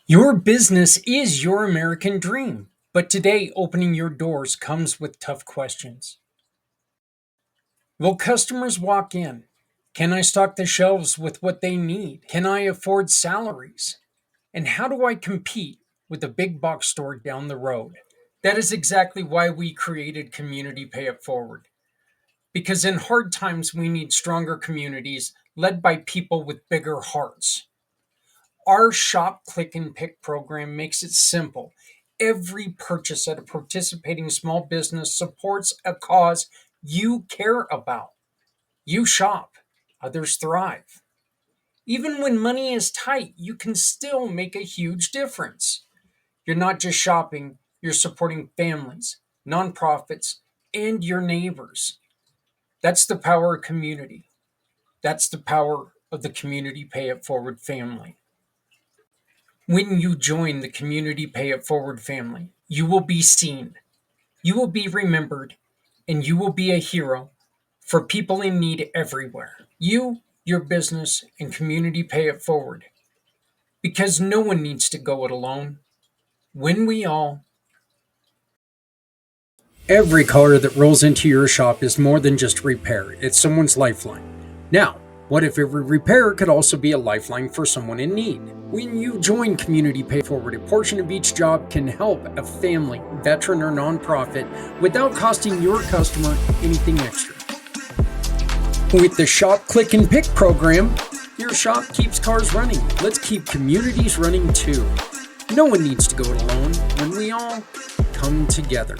Your business is your American dream, but today opening your doors comes with tough questions. Will customers walk in? Can I stock the shelves with what they need? Can I afford salaries? And how do I compete with the big box store down the road? That is exactly why we created Community Pay It Forward. Because in hard times, we need stronger communities led by people with bigger hearts. Our shop, click, and pick program makes it simple. Every purchase at a participating small business supports a cause you care about. You shop, others thrive. Even when money is tight, you can still make a huge difference. You're not just shopping, you're supporting families, nonprofits, and your neighbors. That's the power of community. That's the power of the Community Pay It Forward family. When you join the Community Pay It Forward family, you will be seen, you will be remembered, and you will be a hero for people in need everywhere. You, your business, and Community Pay It Forward. Because no one needs to go it alone. When we all. Every car that rolls into your shop is more than just repair, it's someone's lifeline. Now, what if every repair could also be a lifeline for someone in need? When you join Community Pay Forward, a portion of each job can help a family, veteran, or nonprofit without costing your customer anything extra. With the Shop, Click, and Pick program, your shop keeps cars running. Let's keep communities running too. No one needs to go it alone when we all come together.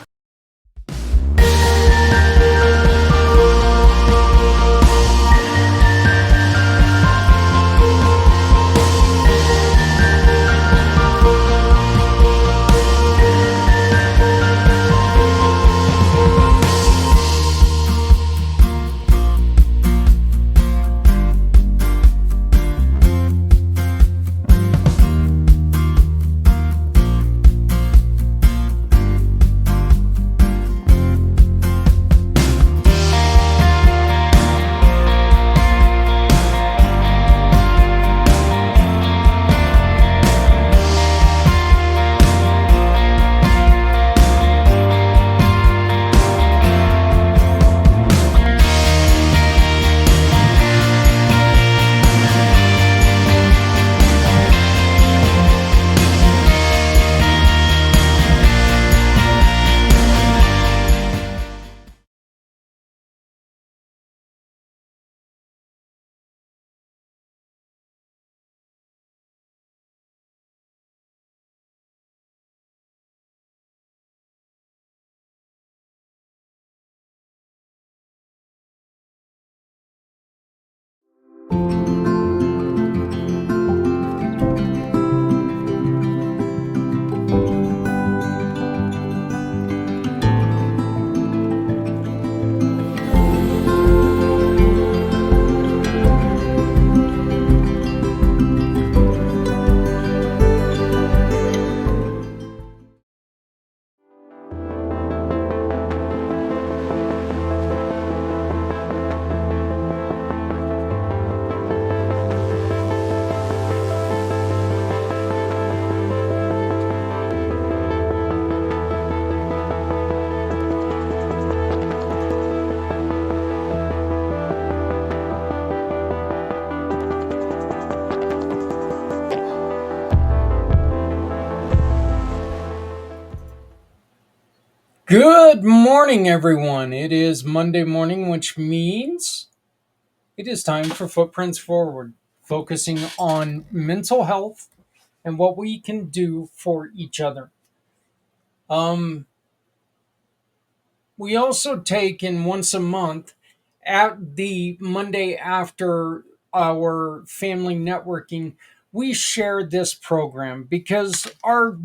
Good morning, everyone. It is Monday morning, which means it is time for Footprints Forward, focusing on mental health and what we can do for each other. Um, we also take in once a month at the Monday after our family networking, we share this program because our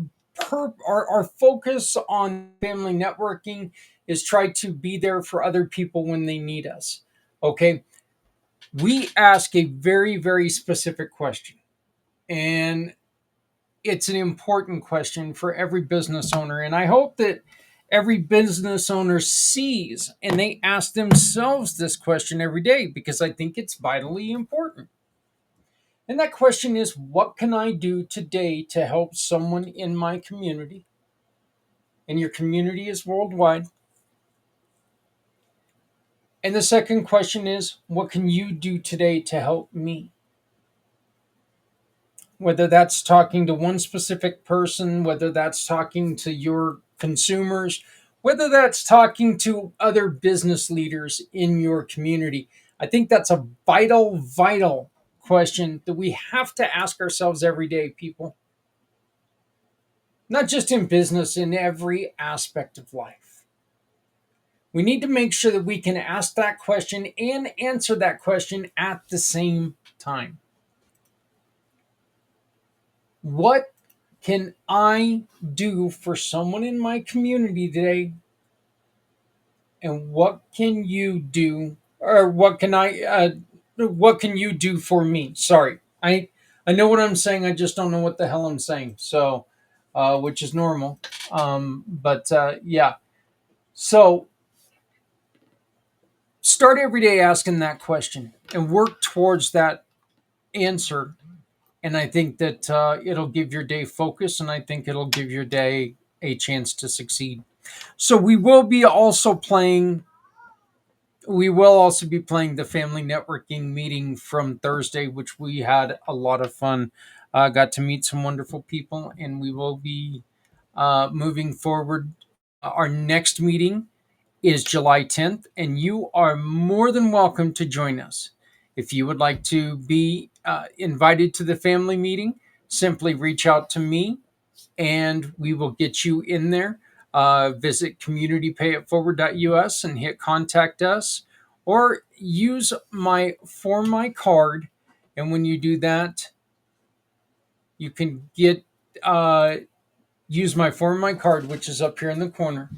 focus on family networking is try to be there for other people when they need us. Okay, we ask a very very specific question, and it's an important question for every business owner, and I hope that every business owner sees and they ask themselves this question every day because I think it's vitally important. And that question is, what can I do today to help someone in my community? And your community is worldwide. And the second question is, what can you do today to help me? Whether that's talking to one specific person, whether that's talking to your consumers, whether that's talking to other business leaders in your community. I think that's a vital, vital question that we have to ask ourselves every day, people. Not just in business, in every aspect of life. We need to make sure that we can ask that question and answer that question at the same time. What can I do for someone in my community today? And what can you do, or what can you do for me? Sorry, I know what I'm saying. I just don't know what the hell I'm saying. So, which is normal. But yeah. So start every day asking that question and work towards that answer. And I think that it'll give your day focus, and I think it'll give your day a chance to succeed. So we will also be playing the family networking meeting from Thursday, which we had a lot of fun. Got to meet some wonderful people, and we will be moving forward. Our next meeting is July 10th, and you are more than welcome to join us. If you would like to be invited to the family meeting, simply reach out to me and we will get you in there. Visit communitypayitforward.us and hit contact us, or use my card. And when you do that, you can get use my card, which is up here in the corner.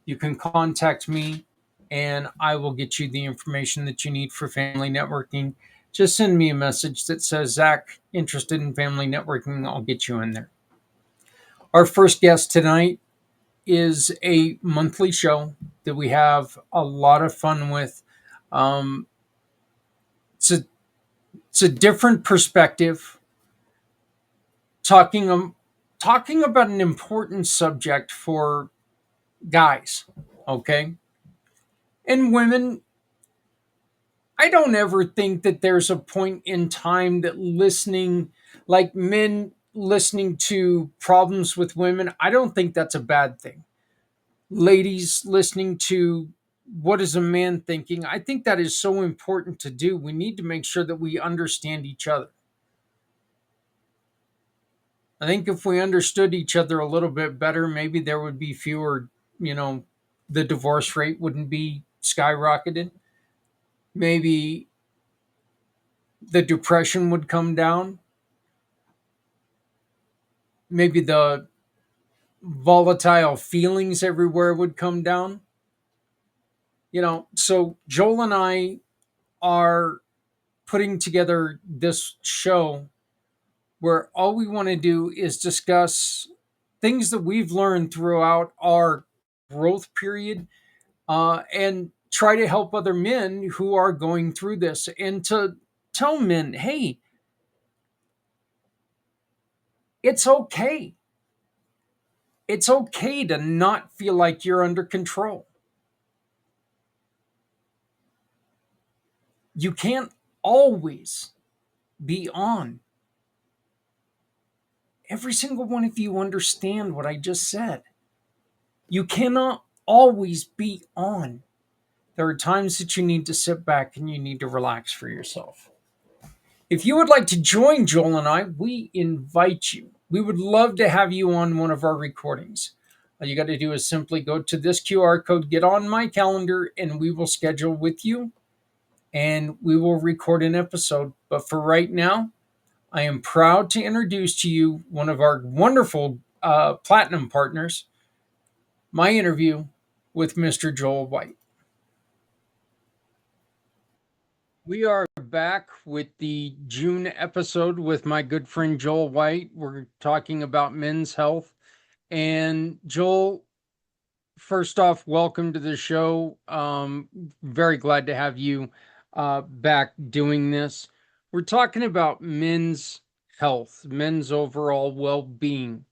You can contact me, and I will get you the information that you need for family networking. Just send me a message that says, Zach, interested in family networking. I'll get you in there. Our first guest tonight is a monthly show that we have a lot of fun with. Um, it's a it's a different perspective, talking talking about an important subject for guys, okay, and women. I don't ever think that there's a point in time that listening, like men listening to problems with women, I don't think that's a bad thing. Ladies listening to what is a man thinking, I think that is so important to do. We need to make sure that we understand each other. I think if we understood each other a little bit better, maybe there would be fewer, you know, the divorce rate wouldn't be skyrocketed. Maybe the depression would come down. Maybe the volatile feelings everywhere would come down. So Joel and I are putting together this show where all we want to do is discuss things that we've learned throughout our growth period, and try to help other men who are going through this, and to tell men, hey, it's okay. It's okay to not feel like you're under control. You can't always be on. Every single one of you understand what I just said. You cannot always be on. There are times that you need to sit back and you need to relax for yourself. If you would like to join Joel and I, we invite you. We would love to have you on one of our recordings. All you got to do is simply go to this QR code, get on my calendar, and we will schedule with you and we will record an episode. But for right now, I am proud to introduce to you one of our wonderful platinum partners, my interview with Mr. Joel White. We are back with the June episode with my good friend Joel White. We're talking about men's health. And Joel, first off, welcome to the show. Very glad to have you back doing this. We're talking about men's health, men's overall well being.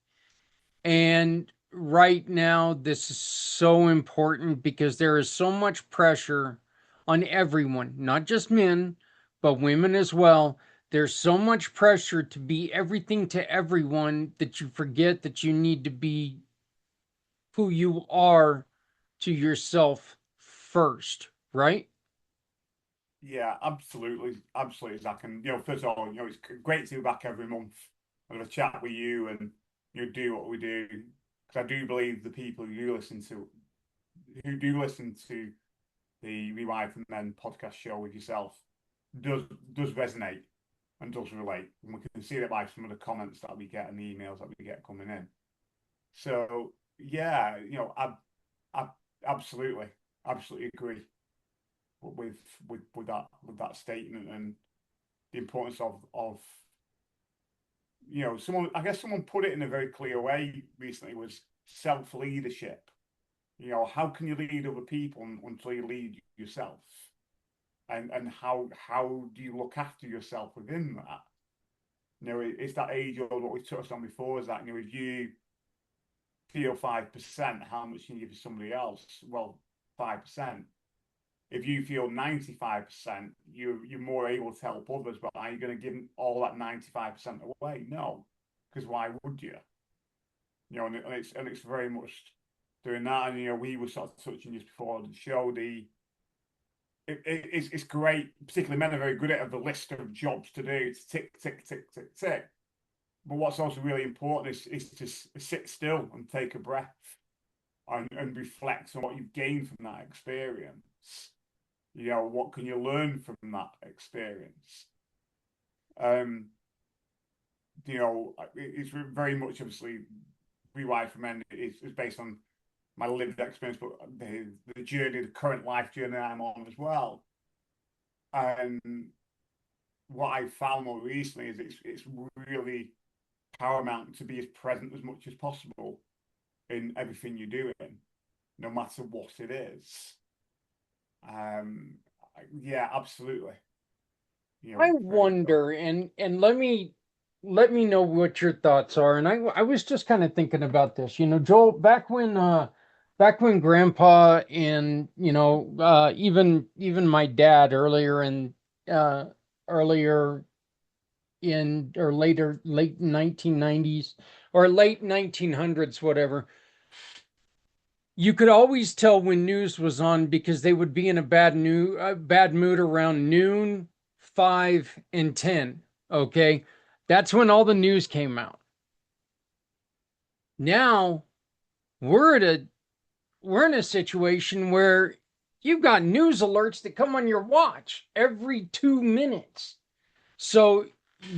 And right now, this is so important because there is so much pressure on everyone, not just men, but women as well. There's so much pressure to be everything to everyone that you forget that you need to be who you are to yourself first, right? Yeah, absolutely, absolutely, Zach. And first of all, it's great to be back every month and have a chat with you and do what we do. Because I do believe the people who do listen to the Rewired from Men podcast show with yourself does does resonate and does relate. And we can see that by some of the comments that we get and the emails that we get coming in. So yeah, I absolutely, absolutely agree with with that statement and the importance of someone, I guess someone put it in a very clear way recently, was self-leadership. How can you lead other people until you lead yourself? And how do you look after yourself within that? It's that age old what we touched on before, is that if you feel 5%, how much can you give to somebody else? Well, 5%. If you feel 95%, you're more able to help others, but are you going to give all that 95% away? No, because why would you? And it's very much doing that. And we were sort of touching just before the show. It's great, particularly men are very good at the list of jobs to do. It's tick, tick, tick, tick, tick. But what's also really important is to sit still and take a breath and reflect on what you've gained from that experience. What can you learn from that experience? Um, it's very much, obviously, Rewired for Men is based on my lived experience, but the journey, the current life journey I'm on as well. And what I found more recently is it's really paramount to be as present as much as possible in everything you're doing, no matter what it is. Um, yeah, absolutely. I Very so. wonder, and let me know what your thoughts are. And I was just kind of thinking about this. Joel, back when Grandpa and even my dad uh earlier in or later late 1990s or late 1900s, whatever, you could always tell when news was on because they would be in a bad mood around noon, 5 and 10. Okay? That's when all the news came out. Now, we're at a we're in a situation where you've got news alerts that come on your watch every 2 minutes. So,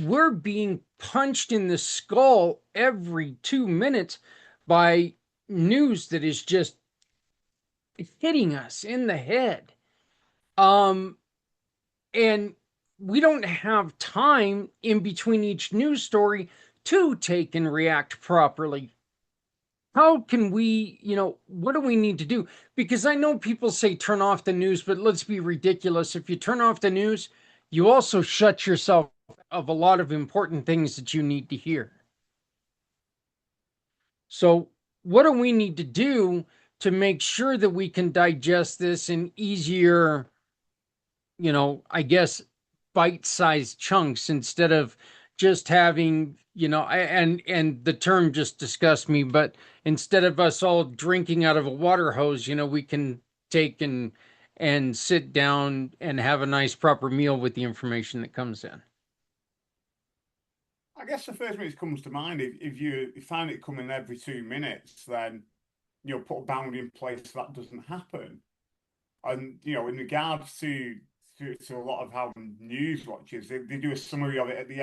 we're being punched in the skull every 2 minutes by news that is just hitting us in the head. Um, and we don't have time in between each news story to take and react properly. How can we, what do we need to do? Because I know people say turn off the news, but let's be ridiculous. If you turn off the news, you also shut yourself of a lot of important things that you need to hear. So, what do we need to do to make sure that we can digest this in easier, I guess bite-sized chunks instead of just having, and the term just disgusts me, but instead of us all drinking out of a water hose, we can take and sit down and have a nice proper meal with the information that comes in. I guess the first thing that comes to mind, if you find it coming every 2 minutes, then put a boundary in place so that doesn't happen. And in regards to a lot of how news watches, they do a summary of it at the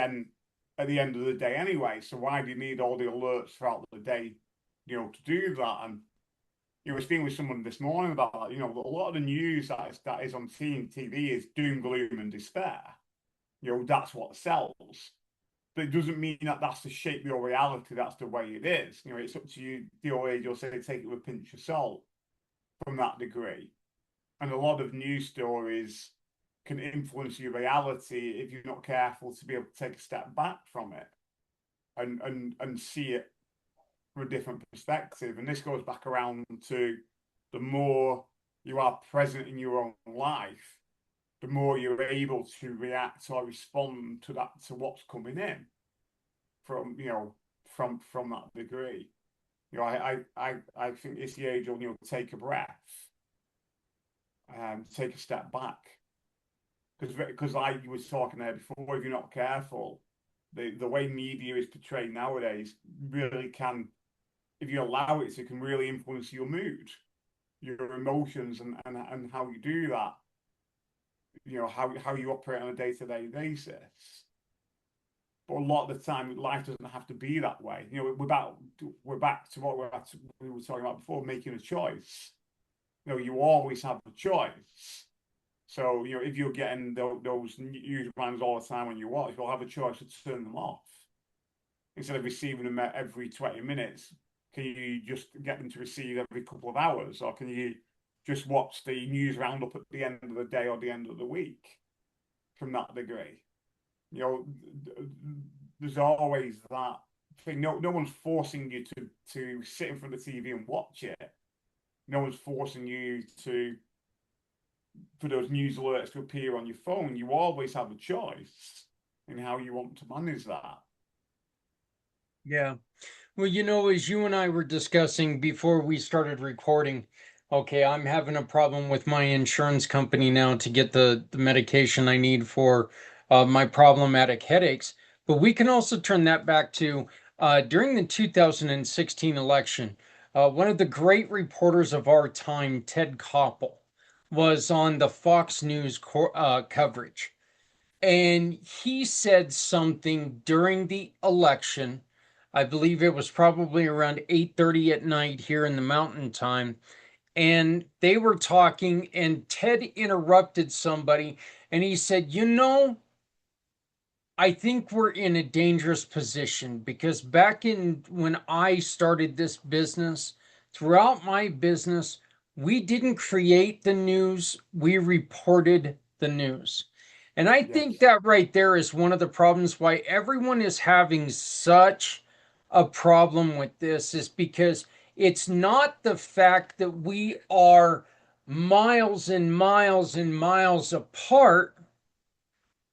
end of the day anyway. So why do you need all the alerts throughout the day, to do that? And I was speaking with someone this morning about that. A lot of the news that is on TV is doom, gloom, and despair. That's what sells. But it doesn't mean that that's to shape your reality. That's the way it is. It's up to you. The old age will say take it with a pinch of salt from that degree. And a lot of news stories, can influence your reality if you're not careful to be able to take a step back from it and see it from a different perspective. And this goes back around to the more you are present in your own life, the more you're able to react or respond to that, to what's coming in from, from that degree. I think it's the age of, take a breath, take a step back. Because like you was talking there before, if you're not careful, the way media is portrayed nowadays really can, if you allow it to, can really influence your mood, your emotions, and how you do that. How you operate on a day-to-day basis. But a lot of the time, life doesn't have to be that way. We're back to what we were talking about before, making a choice. You always have a choice. So, if you're getting those news brands all the time when you watch, you'll have a choice to turn them off. Instead of receiving them every 20 minutes, can you just get them to receive every couple of hours? Or can you just watch the news roundup at the end of the day or the end of the week from that degree? There's always that thing. No one's forcing you to sit in front of the TV and watch it. No one's forcing you for those news alerts to appear on your phone. You always have a choice in how you want to manage that. Yeah. Well, as you and I were discussing before we started recording, okay, I'm having a problem with my insurance company now to get the medication I need for my problematic headaches. But we can also turn that back to during the 2016 election, one of the great reporters of our time, Ted Koppel, was on the Fox News coverage. And he said something during the election. I believe it was probably around 8:30 at night here in the mountain time. And they were talking, and Ted interrupted somebody, and he said, I think we're in a dangerous position because back in when I started this business, throughout my business, we didn't create the news, we reported the news. And I think Yes. that right there is one of the problems why everyone is having such a problem with this is because it's not the fact that we are miles and miles and miles apart.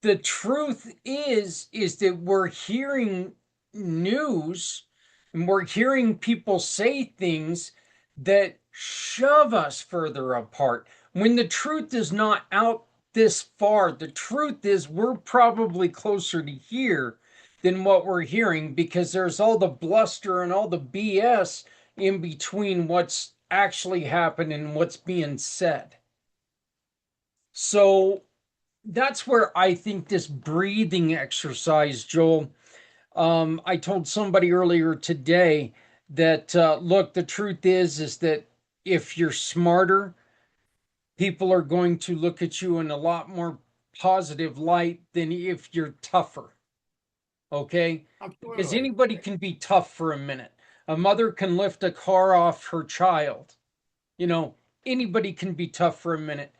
The truth is that we're hearing news and we're hearing people say things that shove us further apart when the truth is not out this far. The truth is we're probably closer to here than what we're hearing because there's all the bluster and all the BS in between what's actually happened and what's being said. So that's where I think this breathing exercise, Joel. I told somebody earlier today that look, the truth is that if you're smarter, people are going to look at you in a lot more positive light than if you're tougher. Okay, because Absolutely. anybody can be tough for a minute. A mother can lift a car off her child. You know, anybody can be tough for a minute,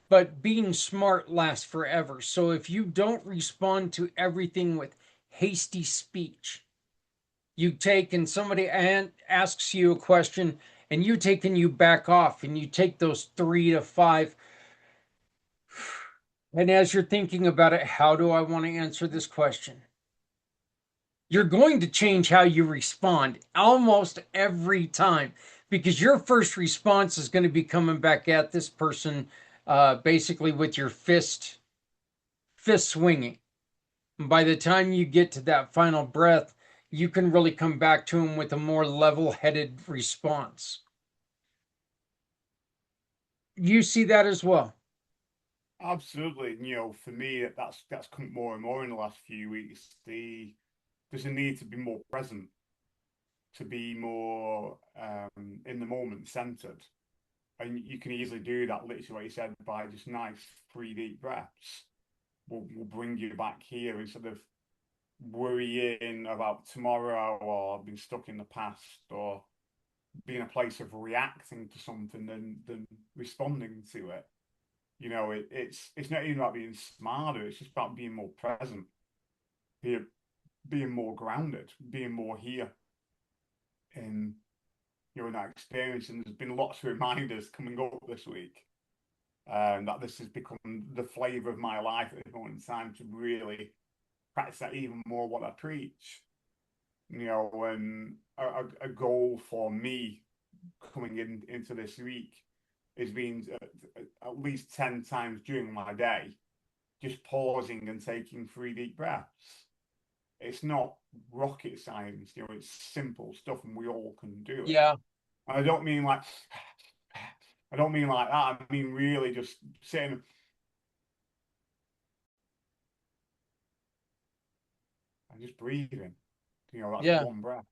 but being smart lasts forever. So if you don't respond to everything with hasty speech, you take and somebody asks you a question and you take and you back off and you take those 3 to 5. And as you're thinking about it, how do I want to answer this question? You're going to change how you respond almost every time because your first response is going to be coming back at this person basically with your fist swinging. And by the time you get to that final breath, you can really come back to him with a more level-headed response. You see that as well. Absolutely. For me, that's come more and more in the last few weeks. There's a need to be more present, to be more in the moment, centered. And you can easily do that, literally what you said, by just nice 3 deep breaths. Will bring you back here instead of worrying about tomorrow or being stuck in the past or being a place of reacting to something than responding to it. It's not even about being smarter. It's just about being more present, being being more grounded, being more here in in that experience. And there's been lots of reminders coming up this week that this has become the flavor of my life at this moment in time, to really practice that even more what I preach. And a goal for me coming into this week is being at least 10 times during my day, just pausing and taking 3 deep breaths. It's not rocket science, it's simple stuff and we all can do it. Yeah. And I don't mean like, I don't mean like that. I mean really just sitting and just breathing. That's Yeah. one breath.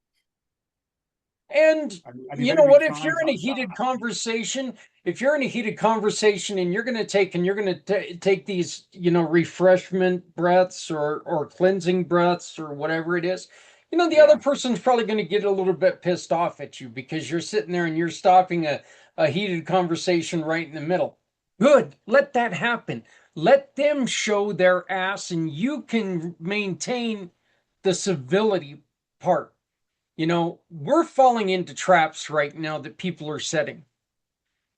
And And if you know anybody what? If you're tries in a that, heated conversation, if you're in a heated conversation and you're going to take these, refreshment breaths or cleansing breaths or whatever it is, the other yeah, person's probably going to get a little bit pissed off at you because you're sitting there and you're stopping a heated conversation right in the middle. Good. Let that happen. Let them show their ass and you can maintain the civility part. We're falling into traps right now that people are setting.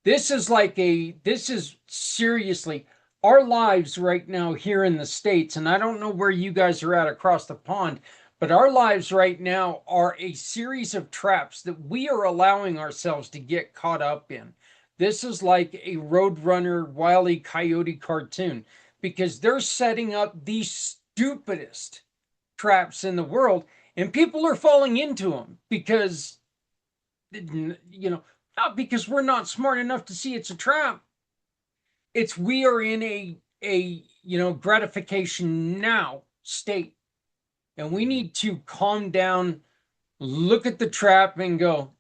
This is seriously our lives right now here in the States. And I don't know where you guys are at across the pond, but our lives right now are a series of traps that we are allowing ourselves to get caught up in. This is like a Roadrunner Wile E. Coyote cartoon because they're setting up the stupidest traps in the world, and people are falling into them because not because we're not smart enough to see it's a trap. It's we are in a gratification now state, and we mm, need to calm down, look at the trap and go,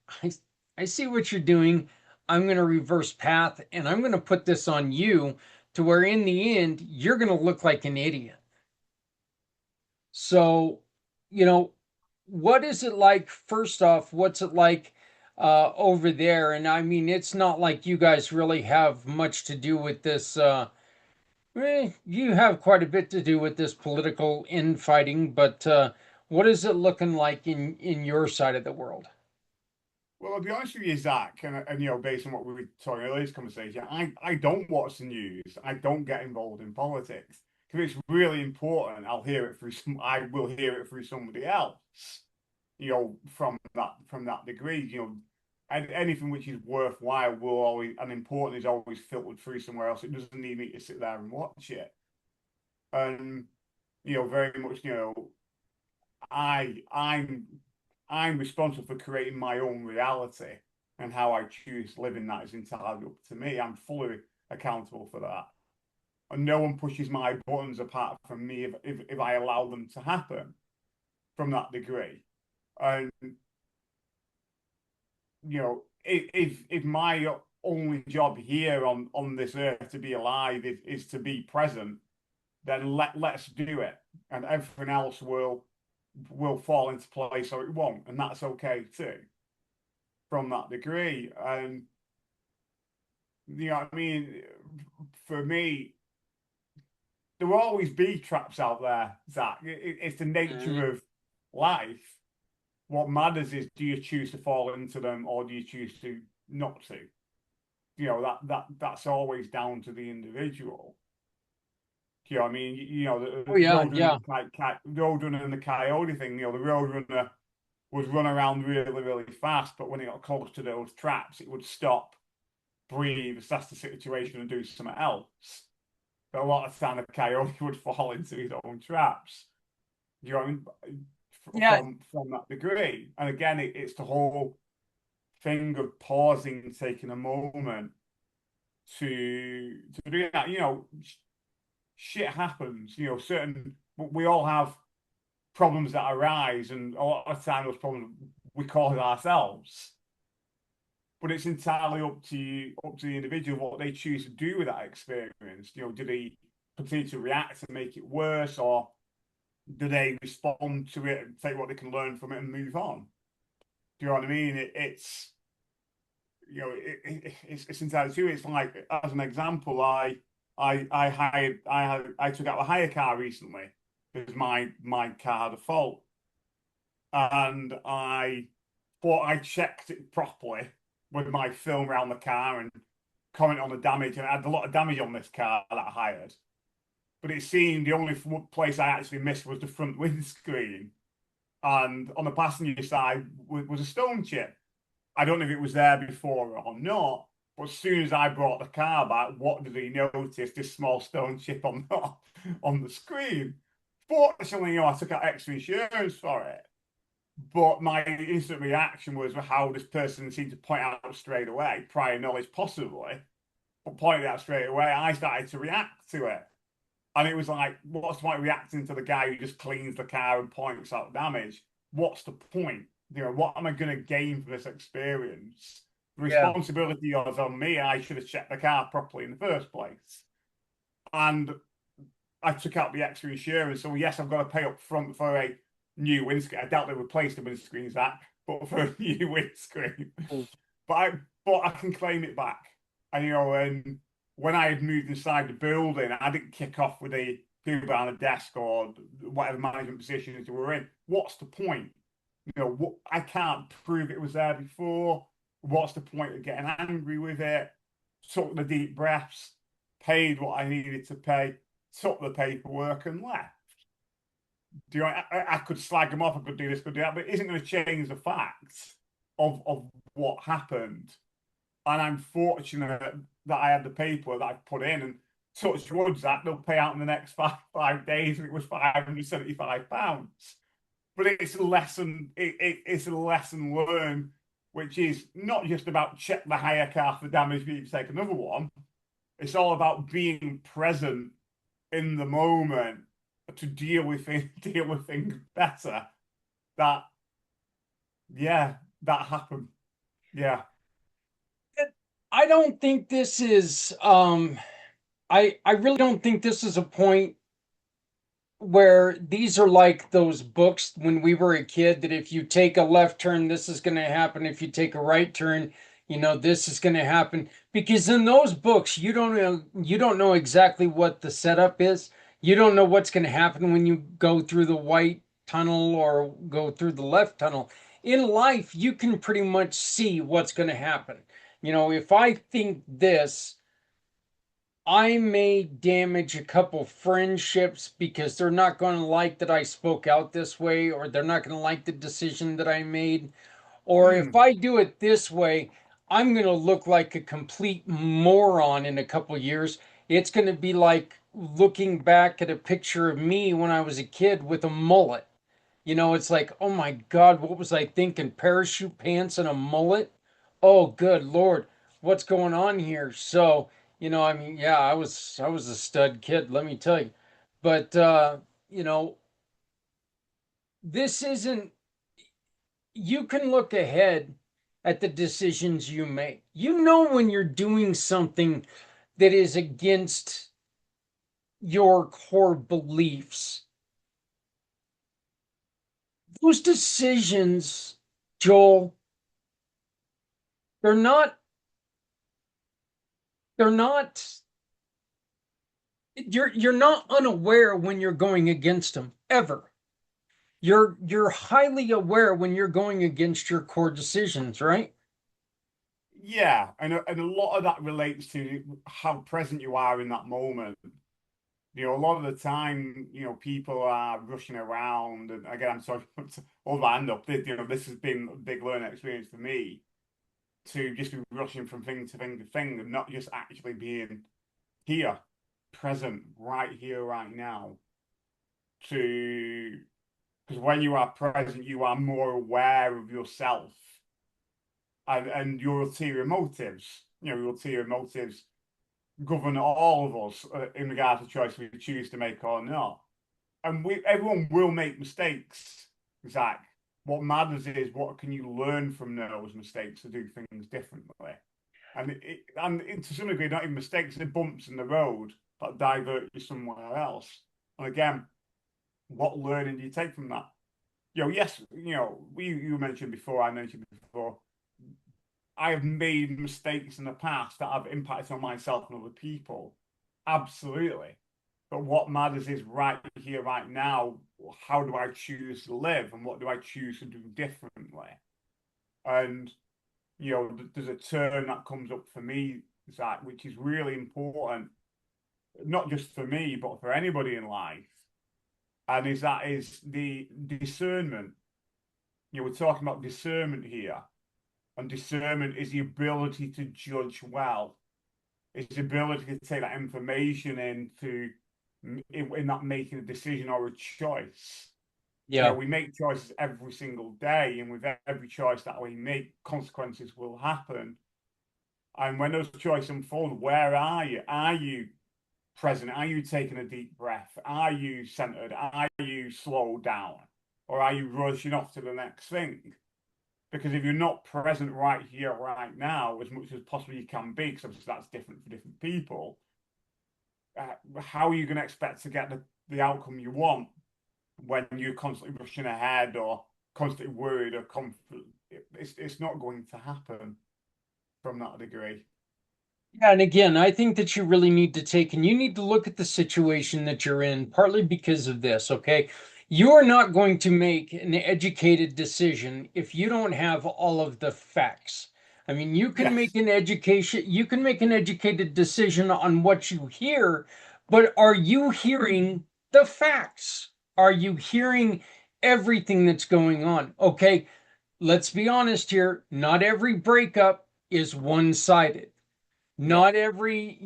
I see what you're doing. I'm going to reverse path and I'm going to put this on you, to where in the end you're going to look like an idiot. So, you know, what is it like? First off, what's it like over there? And I mean, it's not like you guys really have much to do with this. You have quite a bit to do with this political infighting, but what is it looking like in your side of the world? well, I'll be honest with you, Zach, and based on what we were talking earlier in this conversation, I don't watch the news. I don't get involved in politics. If it's really important, I will hear it through somebody else. From that degree, and anything which is worthwhile will always and important is always filtered through somewhere else. It doesn't need me to sit there and watch it. And very much, I I'm I'm responsible for creating my own reality, and how I choose living that is entirely up to me. I'm fully accountable for that. And no one pushes my buttons apart from me if I allow them to happen from that degree. And if my only job here on this earth to be alive is to be present, then let's do it, and everything else will fall into place, or it won't, and that's okay too. From that degree, and what I mean, for me, there will always be traps out there, Zach. It's the nature of life. What matters is, do you choose to fall into them, or do you choose to not to? That's always down to the individual. I mean? Oh The yeah, roadrunner yeah. and the roadrunner and the coyote thing. The roadrunner would run around really, really fast, but when it got close to those traps, it would stop, breathe, assess the situation, and do something else. But a lot of the time, the coyote would fall into his own traps. You know what I mean? Yeah. From that degree, and again, it's the whole thing of pausing and taking a moment to do that. Shit happens. We all have problems that arise, and a lot of the time those problems we cause ourselves. But it's entirely up to the individual what they choose to do with that experience. Do they continue to react and make it worse, or do they respond to it and take what they can learn from it and move on? Do you know what I mean? It's entirely true. It's like, as an example, I took out a hire car recently because my car had a fault, and I thought I checked it properly with my film around the car and comment on the damage, and I had a lot of damage on this car that I hired. But it seemed the only place I actually missed was the front windscreen, and on the passenger side was a stone chip. I don't know if it was there before or not, but as soon as I brought the car back, what did he notice? This small stone chip on on the screen. Fortunately, I took out extra insurance for it. But my instant reaction was how this person seemed to point out straight away, prior knowledge possibly, but pointed out straight away. I started to react to it. And it was like, what's the point of reacting to the guy who just cleans the car and points out damage? What's the point? What am I going to gain from this experience? The Yeah. responsibility was on me. I should have checked the car properly in the first place. And I took out the extra insurance. So, yes, I've got to pay up front for a new windscreen. I doubt they replaced the windscreens that, but for a new windscreen. Mm. But I can claim it back. And when I had moved inside the building, I didn't kick off with the people behind the desk or whatever management positions they were in. What's the point? I can't prove it was there before. What's the point of getting angry with it? Took the deep breaths, paid what I needed to pay, took the paperwork and left. I could slag them off, I could do this, could do that, but it isn't going to change the facts of what happened. And I'm fortunate that I had the paper that I put in, and touch wood that they'll pay out in the next five days, and it was £575. But it's a lesson. It's a lesson learned, which is not just about check the hire car for damage, but you take another one. It's all about being present in the moment to deal with things better. That yeah, that happened. Yeah. I don't think this is I really don't think this is a point where these are like those books when we were a kid that if you take a left turn, this is going to happen. If you take a right turn, this is going to happen. Because in those books, you don't know exactly what the setup is. You don't know what's going to happen when you go through the white tunnel or go through the left tunnel. In life, you can pretty much see what's going to happen. If I think this, I may damage a couple friendships because they're not going to like that I spoke out this way, or they're not going to like the decision that I made. Or if Mm. I do it this way, I'm going to look like a complete moron in a couple years. It's going to be like looking back at a picture of me when I was a kid with a mullet. It's like, oh my God, what was I thinking? Parachute pants and a mullet? Oh, good Lord, what's going on here? So, I mean, yeah, I was a stud kid, let me tell you. But you know, this isn't you can look ahead at the decisions you make. You know when you're doing something that is against your core beliefs. Those decisions, Joel, they're not they're not you're not unaware when you're going against them ever. You're highly aware when you're going against your core decisions, right? Yeah, and a lot of that relates to how present you are in that moment. A lot of the time, people are rushing around, and again, I'm sorry to hold my hand up. This has been a big learning experience for me to just be rushing from thing to thing to thing, and not just actually being here, present, right here, right now. To Because when you are present, you are more aware of yourself and your ulterior motives. Your ulterior motives govern all of us in regard to choice we choose to make or not. And everyone will make mistakes, Zach. What matters is what can you learn from those mistakes to do things differently. And to some degree, not even mistakes, they're bumps in the road that divert you somewhere else. And again, what learning do you take from that? Yes, you mentioned before, I mentioned before, I have made mistakes in the past that have impacted on myself and other people. Absolutely. But what matters is right here, right now, how do I choose to live and what do I choose to do differently? And, there's a term that comes up for me, Zach, which is really important, not just for me, but for anybody in life. And is the discernment. We're talking about discernment here. And discernment is the ability to judge well. It's the ability to take that information in that making a decision or a choice. Yeah. We make choices every single day, and with every choice that we make, consequences will happen. And when those choices unfold, where are you? Are you present? Are you taking a deep breath? Are you centered? Are you slowed down? Or are you rushing off to the next thing? Because if you're not present right here, right now, as much as possibly you can be, because obviously that's different for different people, how are you going to expect to get the outcome you want when you're constantly rushing ahead or constantly worried or confident? It's not going to happen from that degree. Yeah, and again, I think that you really need to take and you need to look at the situation that you're in, partly because of this, okay? You are not going to make an educated decision if you don't have all of the facts. I mean, Yes. you can make an educated decision on what you hear, but are you hearing the facts? Are you hearing everything that's going on? Okay, let's be honest here. Not every breakup is one-sided. Yeah. Not every,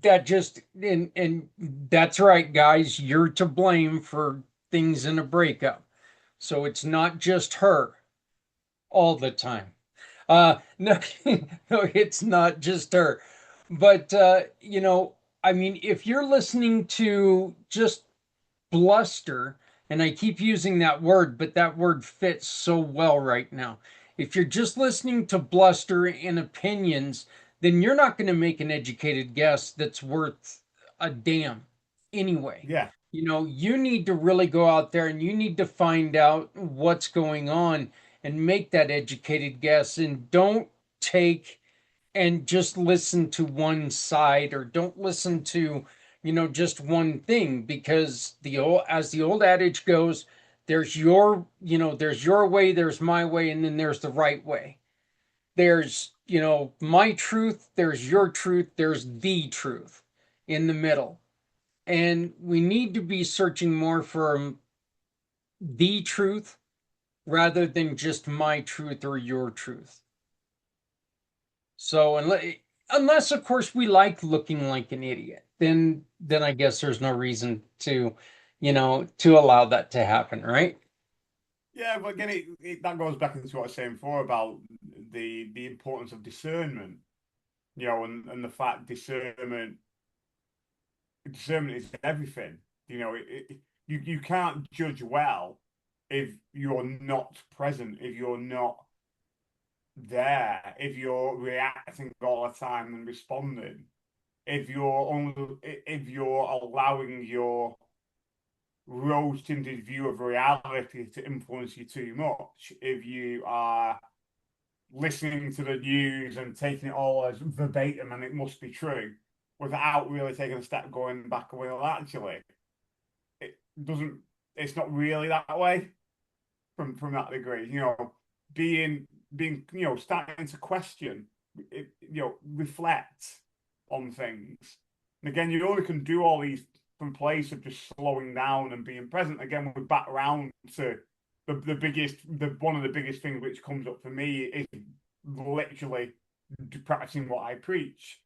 that just and that's right, guys, you're to blame for things in a breakup. So it's not just her all the time. No, no, it's not just her. But I mean, if you're listening to just bluster, and I keep using that word, but that word fits so well right now. If you're just listening to bluster and opinions, then you're not going to make an educated guess that's worth a damn anyway. Yeah. You need to really go out there and you need to find out what's going on and make that educated guess and don't take and just listen to one side or don't listen to just one thing because the old adage goes, there's your way, there's my way, and then there's the right way. There's my truth, there's your truth, there's the truth in the middle, and we need to be searching more for the truth rather than just my truth or your truth. So unless of course we like looking like an idiot, then I guess there's no reason to allow that to happen, right? Yeah, but again, that goes back into what I was saying before about the importance of discernment, and the fact discernment is everything. You can't judge well if you're not present, if you're not there, if you're reacting all the time and responding, if you're allowing your rose-tinted view of reality to influence you too much, if you are listening to the news and taking it all as verbatim and it must be true without really taking a step going back away. Well, actually, it doesn't. It's not really that way from that degree. Being starting to question, reflect on things. And again, you only can do all these from place of just slowing down and being present. Again, we're back around to the one of the biggest things which comes up for me is literally practicing what I preach.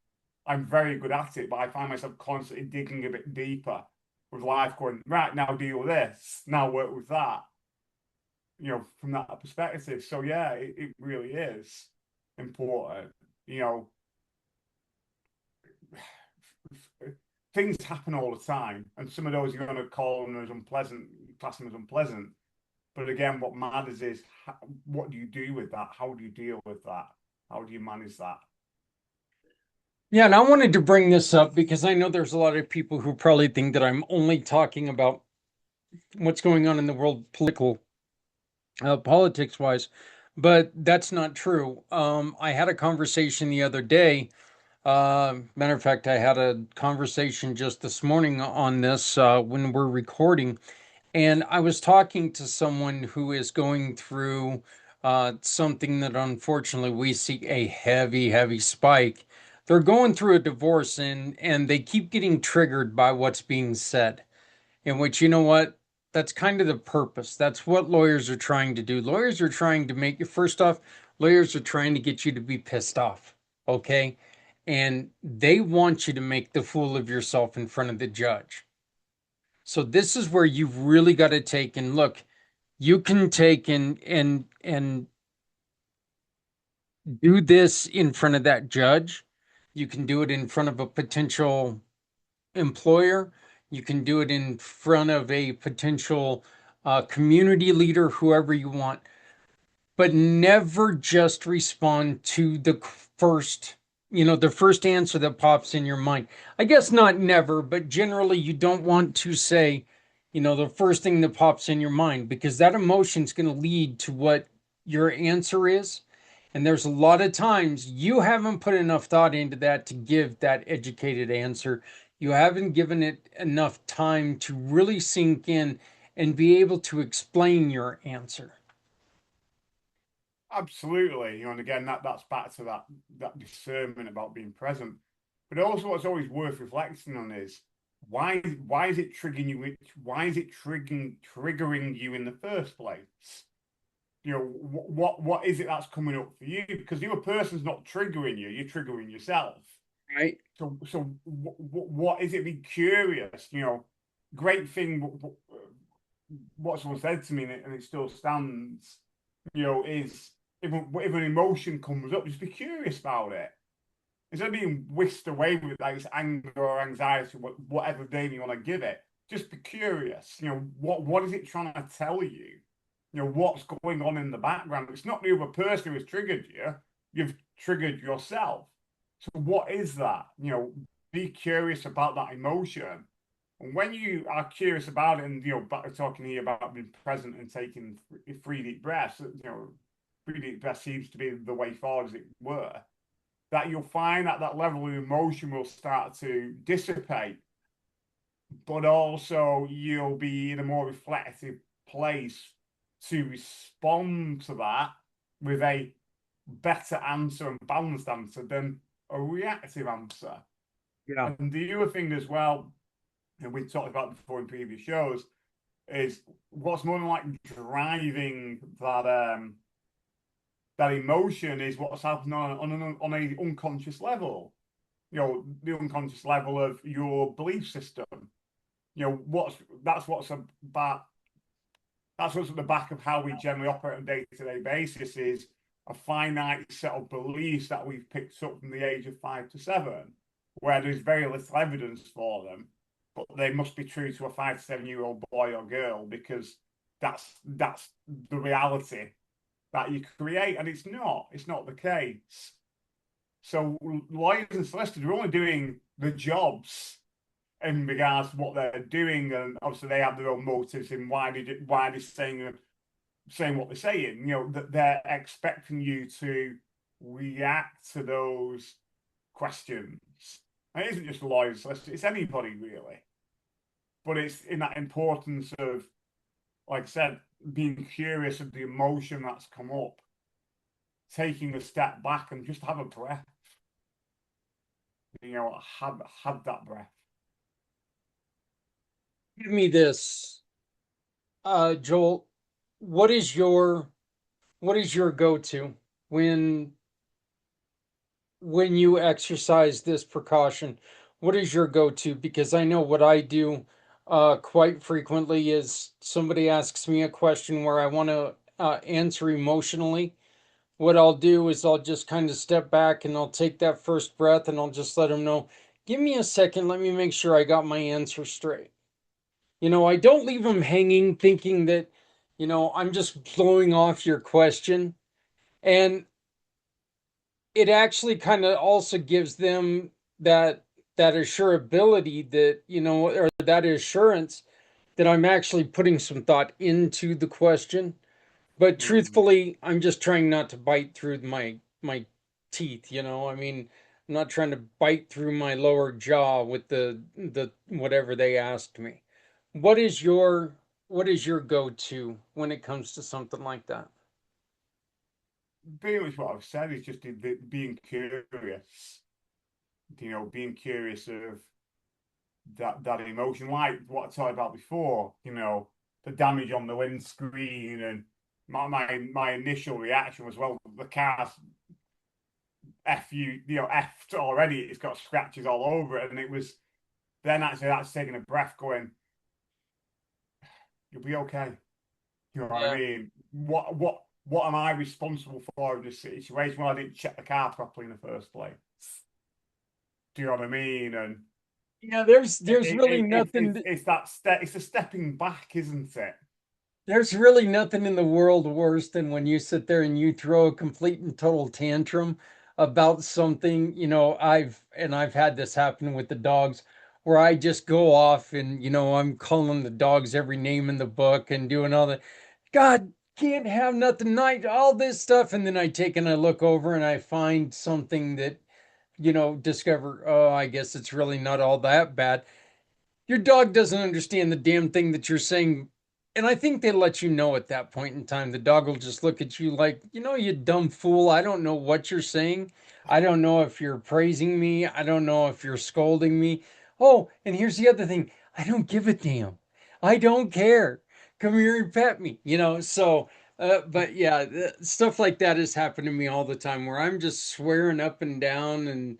I'm very good at it, but I find myself constantly digging a bit deeper with life, going, right, now deal with this, now work with that, from that perspective. So yeah, it really is important. You know, things happen all the time, and some of those you're going to call them as unpleasant, class them as unpleasant. But again, what matters is what do you do with that? How do you deal with that? How do you manage that? Yeah, and I wanted to bring this up because I know there's a lot of people who probably think that I'm only talking about what's going on in the world politics wise, but that's not true. I had a conversation the other day Matter of fact, I had a conversation just this morning on this when we're recording, and I was talking to someone who is going through something that unfortunately we see a heavy, heavy spike. They're going through a divorce, and they keep getting triggered by what's being said. In which, you know what? That's kind of the purpose. That's what lawyers are trying to do. Lawyers are trying to make you, first off, lawyers are trying to get you to be pissed off. Okay. And they want you to make the fool of yourself in front of the judge. So this is where you've really got to take and look. You can take and do this in front of that judge. You can do it in front of a potential employer. You can do it in front of a potential community leader, whoever you want, but never just respond to the first, the first answer that pops in your mind. I guess not never, but generally you don't want to say, the first thing that pops in your mind, because that emotion is going to lead to what your answer is. And there's a lot of times you haven't put enough thought into that to give that educated answer. You haven't given it enough time to really sink in and be able to explain your answer. Absolutely, and again, that's back to that discernment about being present. But also, what's always worth reflecting on is why is it triggering you? Why is it triggering you in the first place? What is it that's coming up for you? Because the other person's not triggering you; you're triggering yourself. Right. So what is it? Be curious. Great thing. What someone said to me, and it still stands. Is if an emotion comes up, just be curious about it. Instead of being whisked away with like this anger or anxiety, whatever name you want to give it, just be curious. What is it trying to tell you? What's going on in the background? It's not the other person who has triggered you. You've triggered yourself. So what is that? Be curious about that emotion. And when you are curious about it, and back talking here about being present and taking three deep breaths, 3D seems to be the way forward, as it were, that you'll find that that level of emotion will start to dissipate, but also you'll be in a more reflective place to respond to that with a better answer and balanced answer than a reactive answer. Yeah. And the other thing as well, and we talked about before in previous shows, is what's more than like driving that emotion is what's happening on a unconscious level. The unconscious level of your belief system. What's that's what's about that's what's at the back of how we generally operate on a day-to-day basis is a finite set of beliefs that we've picked up from the age of 5 to 7, where there's very little evidence for them, but they must be true to a 5 to 7 year old boy or girl because that's the reality that you create, and it's not the case. So lawyers and solicitors are only doing the jobs in regards to what they're doing, and obviously they have their own motives in why they're saying what they're saying. That they're expecting you to react to those questions. And it isn't just lawyers, it's anybody really. But it's in that importance of, like I said, being curious of the emotion that's come up, taking a step back and just have a breath. Have that breath. Give me this, Joel. What is your go-to when you exercise this precaution? What is your go-to? Because I know what I do quite frequently is somebody asks me a question where I want to answer emotionally. What I'll do is I'll just kind of step back and I'll take that first breath and I'll just let them know, give me a second, let me make sure I got my answer straight. I don't leave them hanging thinking that, I'm just blowing off your question. And it actually kind of also gives them that assurability that, or that assurance that I'm actually putting some thought into the question. But Mm. truthfully, I'm just trying not to bite through my teeth. I mean, I'm not trying to bite through my lower jaw with the whatever they asked me. What is your what is your go-to when it comes to something like that? Pretty much what I've said is just being curious. Being curious of that emotion, like what I talked about before. The damage on the windscreen, and my initial reaction was, well, the car's effed already. It's got scratches all over it, and it was then actually that's taking a breath, going, "You'll be okay." You know what I Yeah. mean? What am I responsible for in this situation? Well, I didn't check the car properly in the first place. Do you know what I mean? And Yeah, there's really nothing it's that step. It's a stepping back, isn't it? there's really nothing in the world worse than when you sit there and you throw a complete and total tantrum about something. I've had this happen with the dogs where I just go off and I'm calling the dogs every name in the book and doing all that. God, can't have nothing night, all this stuff. And then I take and I look over and I find something that, discover, oh, I guess it's really not all that bad. Your dog doesn't understand the damn thing that you're saying. And I think they let you know at that point in time. The dog will just look at you like, you dumb fool. I don't know what you're saying. I don't know if you're praising me. I don't know if you're scolding me. Oh, and here's the other thing, I don't give a damn. I don't care. Come here and pet me, So, but yeah, stuff like that has happened to me all the time where I'm just swearing up and down and,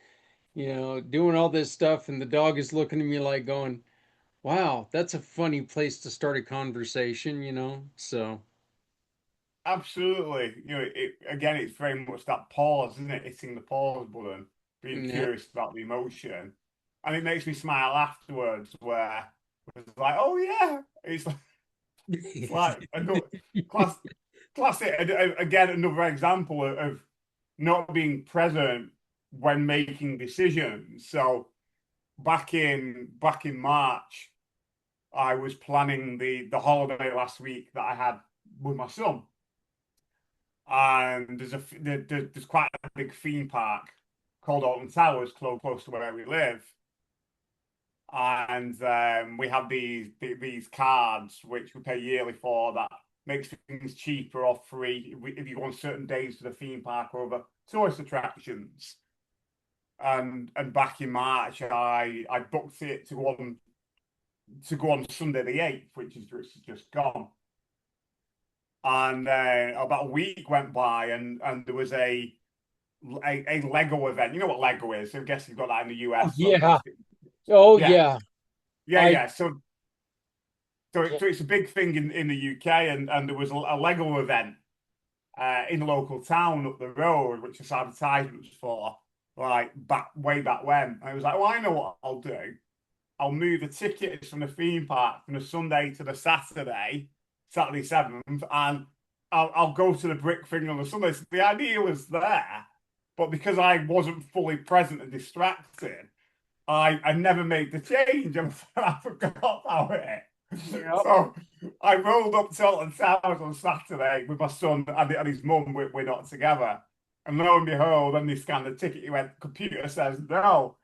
doing all this stuff. And the dog is looking at me like going, wow, that's a funny place to start a conversation. So, Absolutely. Again, it's very much that pause, isn't it? Hitting the pause button, being yeah. curious about the emotion, and it makes me smile afterwards. Where it's like, oh yeah, it's like another class, classic. Again, another example of not being present when making decisions. So back in March, I was planning the holiday last week that I had with my son, and there's quite a big theme park called Alton Towers close to where we live, and we have these cards which we pay yearly for that makes things cheaper or free if you go on certain days to the theme park or other tourist attractions. And back in March, I booked it to go on Sunday the 8th, which is just gone. And about a week went by, and there was a Lego event. You know what Lego is? I guess you've got that in the Oh US. So yeah. Oh yeah, yeah. yeah, I yeah. So it's a big thing in the UK, and there was a Lego event in the local town up the road, which this advertisement was for, like way back when. And I was like, well, I know what I'll do. I'll move the tickets from the theme park from the Sunday to the Saturday 7th, and I'll go to the brick thing on the Sunday. So the idea was there, but because I wasn't fully present and distracted, I never made the change and I forgot about it. Yep. So I rolled up to Alton Towers on Saturday with my son and his mum. We're not together. And lo and behold, when they scanned the ticket, he went, computer says no.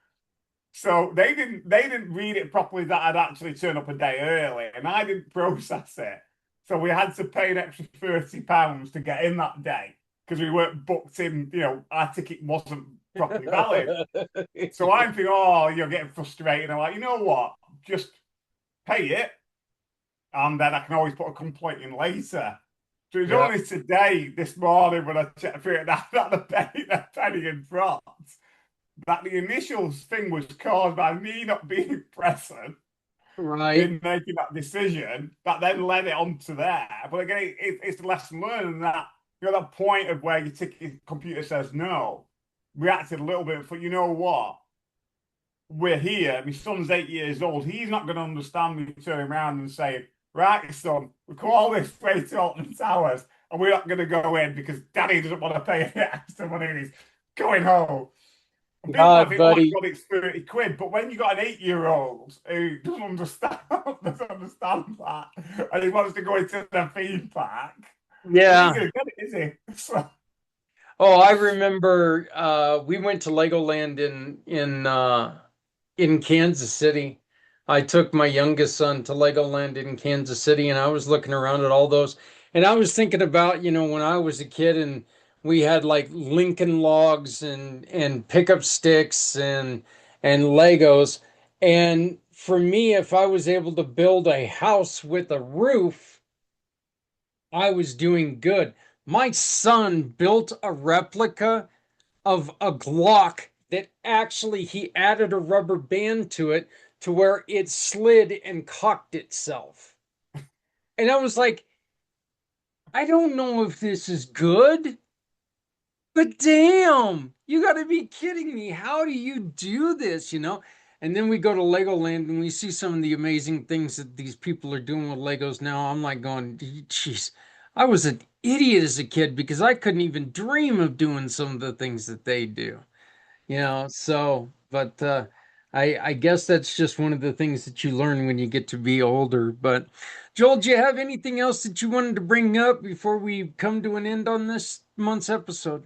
So they didn't read it properly that I'd actually turned up a day early, and I didn't process it. So we had to pay an extra £30 to get in that day because we weren't booked in. Our ticket wasn't properly valid. So I'm thinking, oh, you're getting frustrated. I'm like, you know what? Just pay it, and then I can always put a complaint in later. So it was Yeah. only today, this morning, when I checked through it, that the penny in front, that the initial thing was caused by me not being present Right. in making that decision that then led it onto there. But again, it's the lesson learned that that point of where your ticket computer says no, reacted a little bit. But you know what? We're here. My son's 8 years old. He's not going to understand me turning around and saying, "Right, son, we come all this way to Alton Towers, and we're not going to go in because Daddy doesn't want to pay any extra money and he's going home." And people might God, think, oh my buddy. God, it's 30 quid. But when you got an 8-year-old who doesn't understand, doesn't understand that, and he wants to go into the theme park, he ain't Yeah. going to get it, is he? So, Oh, I remember we went to Legoland in Kansas City. I took my youngest son to Legoland in Kansas City, and I was looking around at all those, and I was thinking about, when I was a kid and we had like Lincoln Logs and pickup sticks and Legos. And for me, if I was able to build a house with a roof, I was doing good. My son built a replica of a Glock that actually he added a rubber band to it to where it slid and cocked itself. And I was like, I don't know if this is good, but damn, you got to be kidding me. How do you do this? And then we go to Legoland and we see some of the amazing things that these people are doing with Legos now. I'm like going, geez, I was an idiot as a kid because I couldn't even dream of doing some of the things that they do. But I guess that's just one of the things that you learn when you get to be older. But Joel, do you have anything else that you wanted to bring up before we come to an end on this month's episode?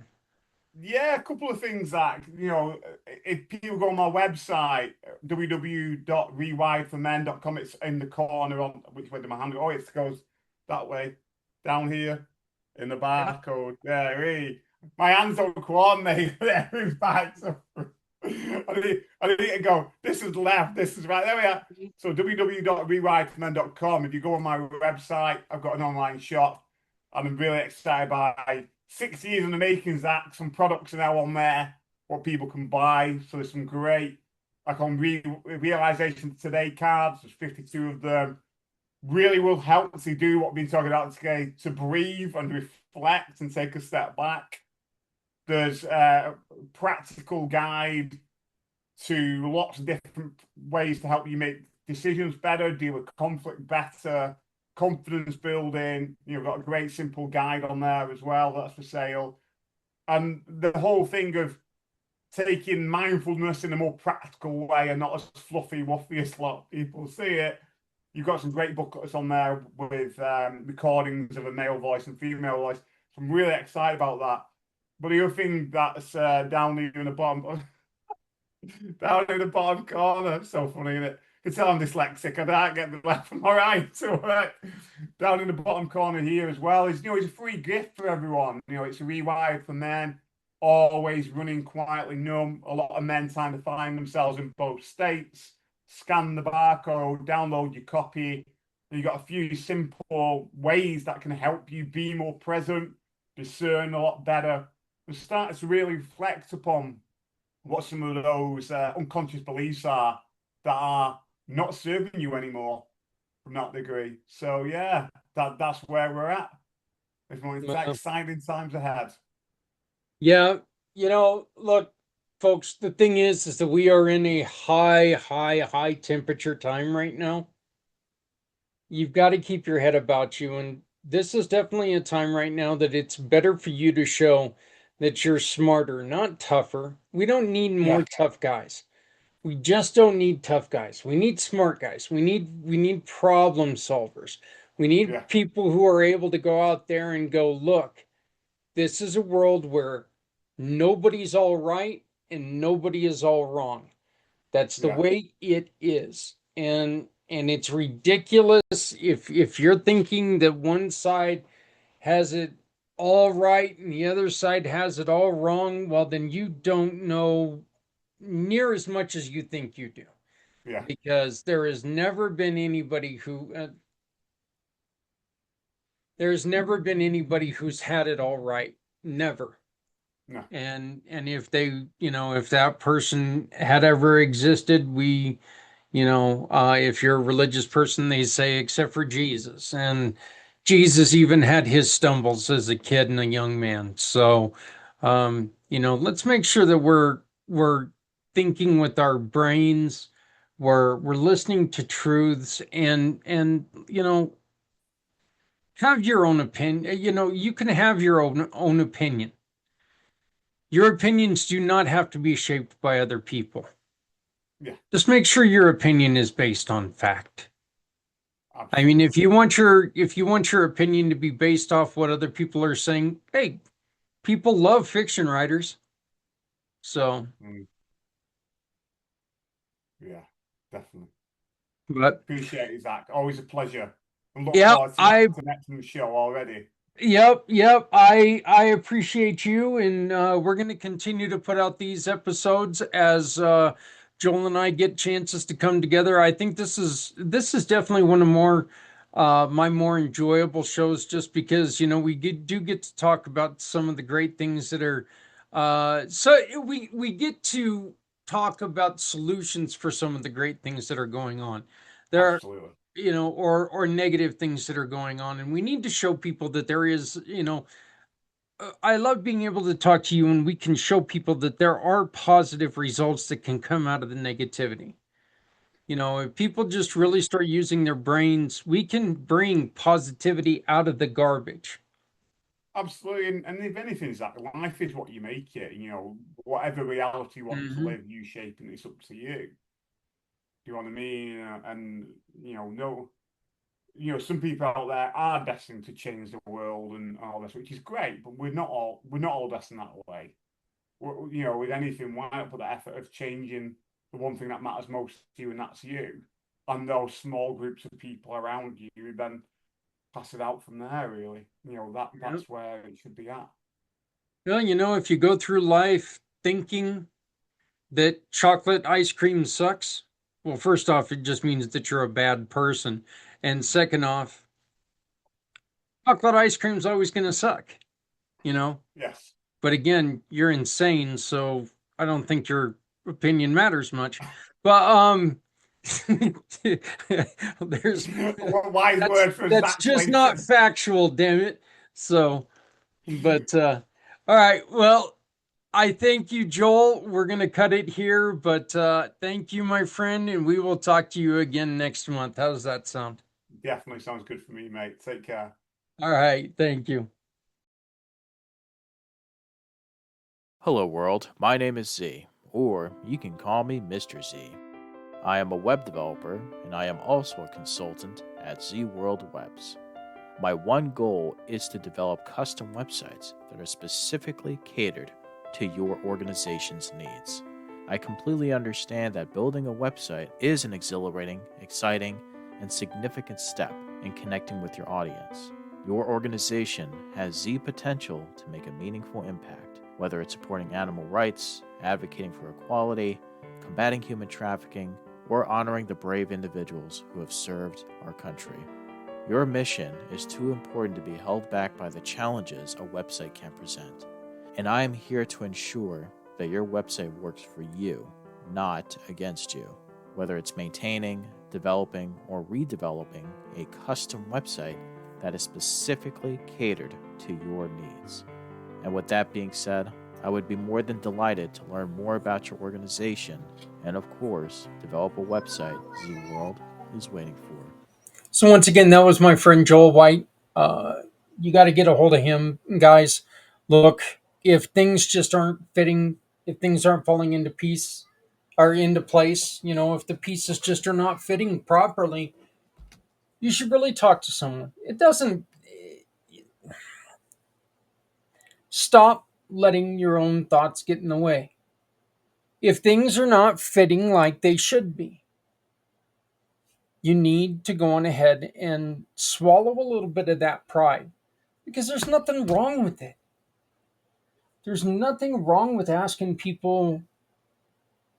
Yeah, a couple of things that, if people go on my website, www.rewiredformen.com, it's in the corner on which way do my hand go? Oh, it goes that way, down here in the Yeah. barcode. There, my hands don't coordinate there in fact. So I need to go, this is left, this is right. There we are. So www.rewiredformen.com. If you go on my website, I've got an online shop and I'm really excited by 6 years in the making, Zach. Some products are now on there, what people can buy. So there's some great, like on realization today cards, there's 52 of them. Really will help to do what we've been talking about today, to breathe and reflect and take a step back. There's a practical guide to lots of different ways to help you make decisions better, deal with conflict better, confidence building. You've got a great simple guide on there as well. That's for sale. And the whole thing of taking mindfulness in a more practical way and not as fluffy, wuffy as a lot of people see it. You've got some great booklets on there with recordings of a male voice and female voice. So I'm really excited about that. But the other thing that's down here in the bottom, down in the bottom corner, so funny, isn't it? You can tell I'm dyslexic. I can't get the left from my right. So down in the bottom corner here as well is, it's a free gift for everyone. It's rewired for men, always running quietly numb. A lot of men trying to find themselves in both states. Scan the barcode, download your copy. And you've got a few simple ways that can help you be more present, discern a lot better, and start to really reflect upon what some of those unconscious beliefs are that are not serving you anymore from that degree. So yeah, that's where we're at. It's exciting times ahead. Yeah, look, folks, the thing is that we are in a high temperature time right now. You've got to keep your head about you. And this is definitely a time right now that it's better for you to show that you're smarter, not tougher. We don't need more Yeah, tough guys. We just don't need tough guys. We need smart guys. We need problem solvers. We need yeah, people who are able to go out there and go, look, this is a world where nobody's all right and nobody is all wrong. That's the yeah, way it is. And it's ridiculous if you're thinking that one side has it all right and the other side has it all wrong, well then you don't know near as much as you think you do. yeah. Because there's never been anybody who's had it all right. Never. No, And if that person had ever existed, if you're a religious person, they say except for Jesus. And Jesus even had his stumbles as a kid and a young man. So let's make sure that we're thinking with our brains, we're listening to truths, and have your own opinion. You can have your own opinion. Your opinions do not have to be shaped by other people. yeah, Just make sure your opinion is based on fact. I mean, absolutely. if you want your opinion to be based off what other people are saying, hey, people love fiction writers. So, Mm, yeah, definitely. but Appreciate it, Zach. Always a pleasure. And look yeah, forward to I the next show already. yep. I appreciate you, and we're going to continue to put out these episodes as Joel and I get chances to come together. I think this is definitely one of more my more enjoyable shows, just because do get to talk about some of the great things that are. We get to talk about solutions for some of the great things that are going on. There are Absolutely. or negative things that are going on, and we need to show people that there is, I love being able to talk to you and we can show people that there are positive results that can come out of the negativity. If people just really start using their brains, we can bring positivity out of the garbage. Absolutely. And if anything, Zach, life is what you make it. Whatever reality you want to Hmm. live, you shaping it's up to you. Do you know what I mean? And no, some people out there are destined to change the world and all this, which is great, but we're not all destined that way. With anything, why not put the effort of changing the one thing that matters most to you, and that's you, and those small groups of people around you, then pass it out from there. Really, Yep. that's where it should be at. Well, if you go through life thinking that chocolate ice cream sucks, well, first off, it just means that you're a bad person. And second off, chocolate ice cream's always going to suck, you know? Yes. But again, you're insane, so I don't think your opinion matters much. But there's Wise that's word for that's Zach just not Clayton. factual, damn it. So, but all right, well, I thank you, Joel. We're gonna cut it here, but thank you, my friend, and we will talk to you again next month. How does that sound? Definitely sounds good for me, mate. Take care. All right, thank you. Hello, world. My name is Z, or you can call me Mr. Z. I am a web developer, and I am also a consultant at Z World Webs. My one goal is to develop custom websites that are specifically catered to your organization's needs. I completely understand that building a website is an exhilarating, exciting, and significant step in connecting with your audience. Your organization has Z potential to make a meaningful impact, whether it's supporting animal rights, advocating for equality, combating human trafficking, or honoring the brave individuals who have served our country. Your mission is too important to be held back by the challenges a website can present. And I am here to ensure that your website works for you, not against you. Whether it's maintaining, developing, or redeveloping a custom website that is specifically catered to your needs. And with that being said, I would be more than delighted to learn more about your organization and, of course, develop a website Z World is waiting for. So once again, that was my friend Joel White. You got to get a hold of him, guys. Look, if things just aren't fitting, if things aren't falling into piece or into place, if the pieces just are not fitting properly, you should really talk to someone. It doesn't stop letting your own thoughts get in the way. If things are not fitting like they should be, you need to go on ahead and swallow a little bit of that pride, because there's nothing wrong with it. There's nothing wrong with asking people,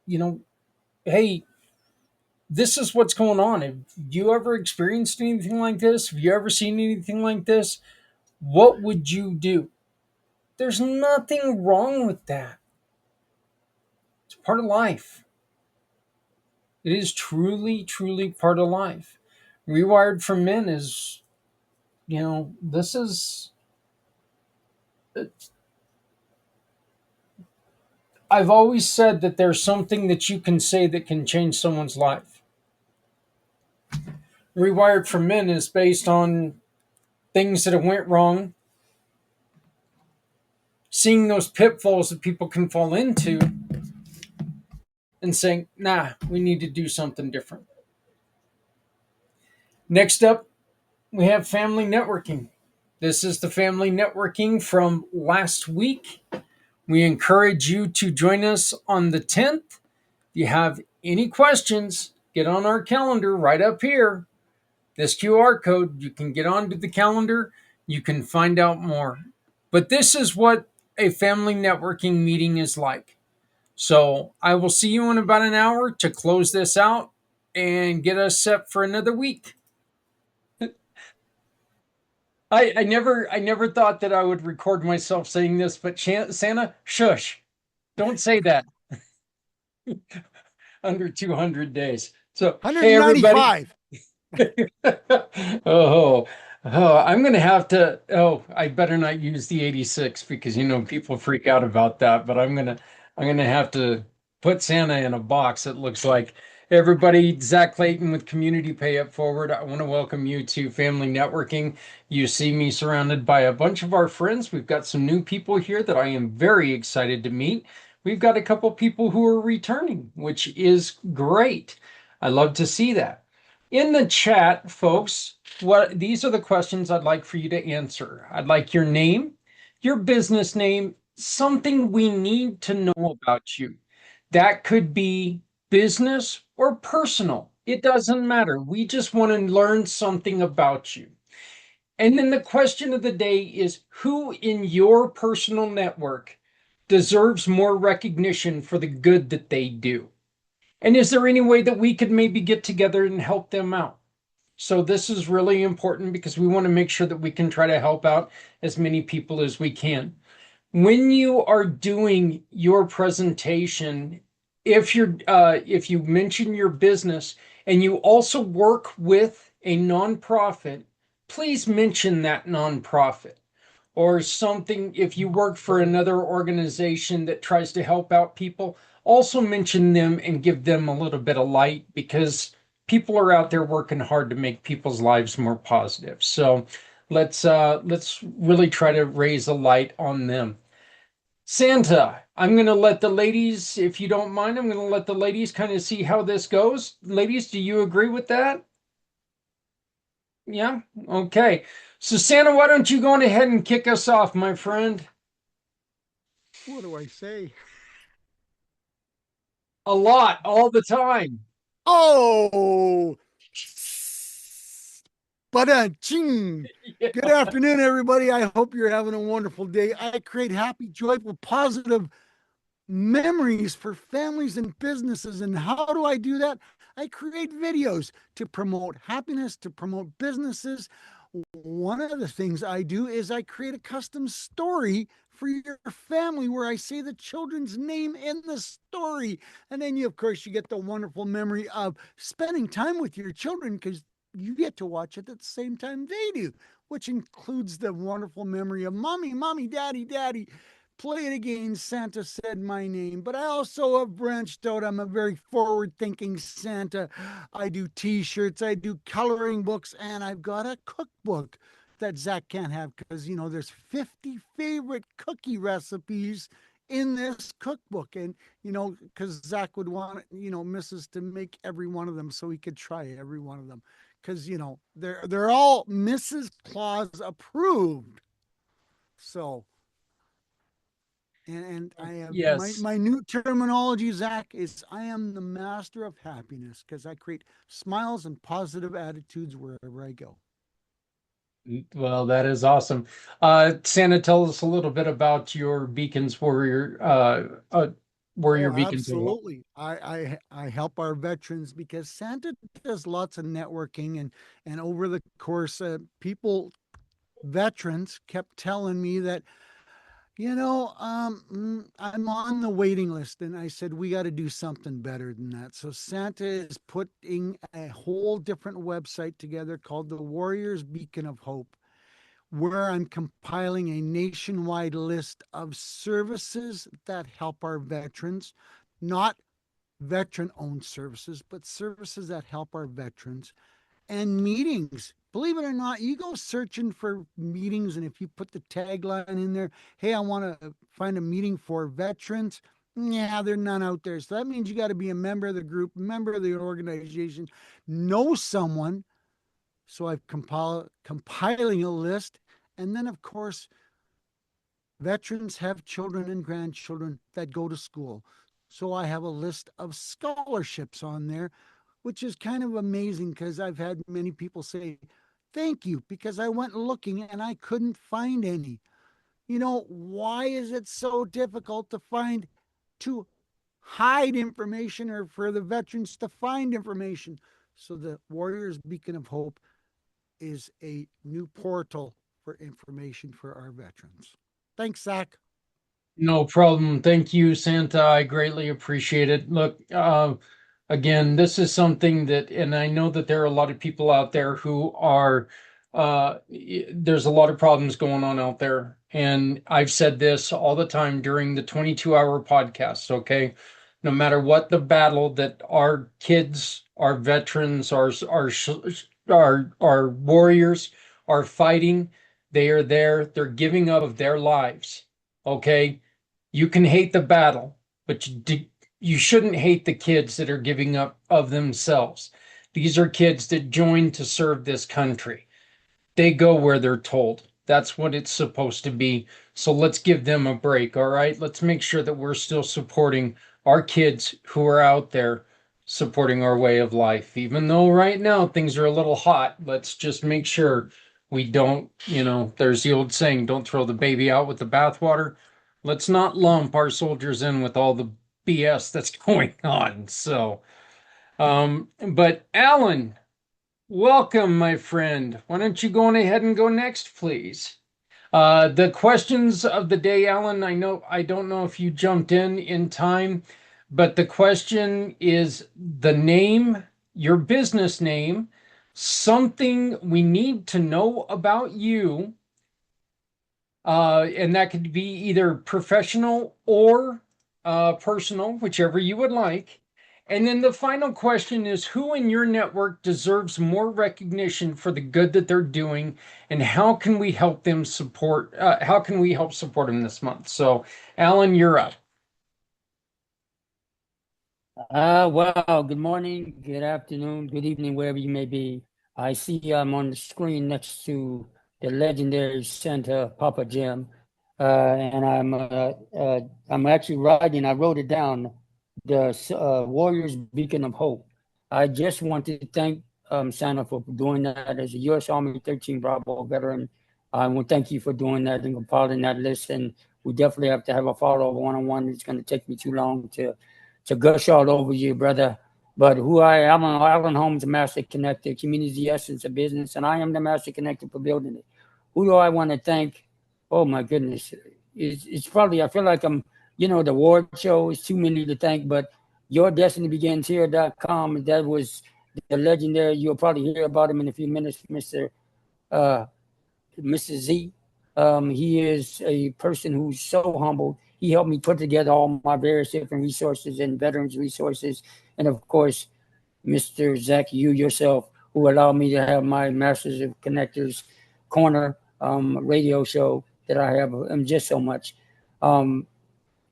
you know, hey, this is what's going on. Have you ever experienced anything like this? Have you ever seen anything like this? What would you do? There's nothing wrong with that. It's part of life. It is truly, truly part of life. Rewired for Men is, this is, I've always said that there's something that you can say that can change someone's life. Rewired for Men is based on things that have went wrong, seeing those pitfalls that people can fall into, and saying, nah, we need to do something different. Next up, we have family networking. This is the family networking from last week. We encourage you to join us on the 10th. If you have any questions, get on our calendar right up here. This QR code, you can get onto the calendar, you can find out more. But this is what a family networking meeting is like. So I will see you in about an hour to close this out and get us set for another week. I never thought that I would record myself saying this, but Santa, shush, don't say that. Under 200 days. So, hey, everybody. 195. oh, I'm going to have to. Oh, I better not use the 86 because people freak out about that. But I'm gonna have to put Santa in a box. It looks like everybody. Zach Clayton with Community Pay It Forward. I want to welcome you to Family Networking. You see me surrounded by a bunch of our friends. We've got some new people here that I am very excited to meet. We've got a couple people who are returning, which is great. I love to see that. In the chat, folks, these are the questions I'd like for you to answer. I'd like your name, your business name, something we need to know about you. That could be business or personal. It doesn't matter. We just want to learn something about you. And then the question of the day is who in your personal network deserves more recognition for the good that they do? And is there any way that we could maybe get together and help them out? So this is really important because we want to make sure that we can try to help out as many people as we can. When you are doing your presentation, if you mention your business and you also work with a nonprofit, please mention that nonprofit or something. If you work for another organization that tries to help out people, also mention them and give them a little bit of light because people are out there working hard to make people's lives more positive. So let's really try to raise a light on them. Santa, I'm going to let the ladies, if you don't mind, I'm going to let the ladies kind of see how this goes. Ladies, do you agree with that? Yeah? Okay. So Santa, why don't you go on ahead and kick us off, my friend? What do I say? A lot, all the time. Oh, ching. Good afternoon, everybody. I hope you're having a wonderful day. I create happy, joyful, positive memories for families and businesses. And how do I do that? I create videos to promote happiness, to promote businesses. One of the things I do is I create a custom story for your family where I say the children's name in the story. And then of course, you get the wonderful memory of spending time with your children because you get to watch it at the same time they do, which includes the wonderful memory of mommy, mommy, daddy, daddy. Play it again. Santa said my name, but I also have branched out. I'm a very forward thinking Santa. I do t-shirts, I do coloring books, and I've got a cookbook that Zach can't have because, there's 50 favorite cookie recipes in this cookbook. And, because Zach would want, Mrs. to make every one of them so he could try every one of them. Because, they're all Mrs. Claus approved. So, and I have Yes. my new terminology, Zach, is I am the master of happiness because I create smiles and positive attitudes wherever I go. Well, that is awesome. Santa, tell us a little bit about your Beacons Warrior, where Oh, your Beacons are. absolutely. I help our veterans because Santa does lots of networking and over the course, veterans kept telling me that I'm on the waiting list. And I said, we got to do something better than that. So Santa is putting a whole different website together called the Warriors Beacon of Hope, where I'm compiling a nationwide list of services that help our veterans, not veteran owned services, but services that help our veterans and meetings. Believe it or not, you go searching for meetings, and if you put the tagline in there, hey, I want to find a meeting for veterans, yeah, there are none out there. So that means you got to be a member of the group, member of the organization, know someone. So I've compiling a list, And then, of course, veterans have children and grandchildren that go to school. So I have a list of scholarships on there, which is kind of amazing because I've had many people say, thank you, because I went looking and I couldn't find any. You know, why is it so difficult to hide information or for the veterans to find information? So the Warriors Beacon of Hope is a new portal for information for our veterans. Thanks, Zach. No problem. Thank you, Santa. I greatly appreciate it. Look, again, this is something that, and I know that there are a lot of people out there who are, there's a lot of problems going on out there. And I've said this all the time during the 22-hour podcast, okay? No matter what the battle that our kids, our veterans, our warriors are fighting, they are there, they're giving up of their lives, okay? You can hate the battle, but you shouldn't hate the kids that are giving up of themselves. These are kids that joined to serve this country. They go where they're told. That's what it's supposed to be. So let's give them a break, all right? Let's make sure that we're still supporting our kids who are out there supporting our way of life. Even though right now things are a little hot, let's just make sure we don't, there's the old saying, don't throw the baby out with the bathwater. Let's not lump our soldiers in with all the BS that's going on. So, but Alan, welcome, my friend. Why don't you go on ahead and go next, please? The questions of the day, Alan, I don't know if you jumped in time, but the question is the name, your business name, something we need to know about you, and that could be either professional or personal, whichever you would like. And then the final question is who in your network deserves more recognition for the good that they're doing, and how can we help them support? How can we help support them this month? So, Alan, you're up. Well, good morning, good afternoon, good evening, wherever you may be. I see I'm on the screen next to the legendary Santa Papa Jim, and I'm actually writing. I wrote it down. The Warriors Beacon of Hope. I just want to thank Santa for doing that as a U.S. Army 13 Bravo veteran. I want to thank you for doing that and compiling that list. And we definitely have to have a follow-up one-on-one. It's going to take me too long to gush all over you, brother. But who I am, Alan Holmes, Master Connector, community is the essence of business, and I am the Master Connector for building it. Who do I want to thank? Oh, my goodness. It's probably, I feel like I'm, the award show is too many to thank, but yourdestinybegins.here.com, that was the legendary, you'll probably hear about him in a few minutes, Mr. Z. He is a person who's so humble. He helped me put together all my various different resources and veterans resources. And of course, Mr. Zach, you yourself, who allowed me to have my Masters of Connectors Corner radio show that I have just so much.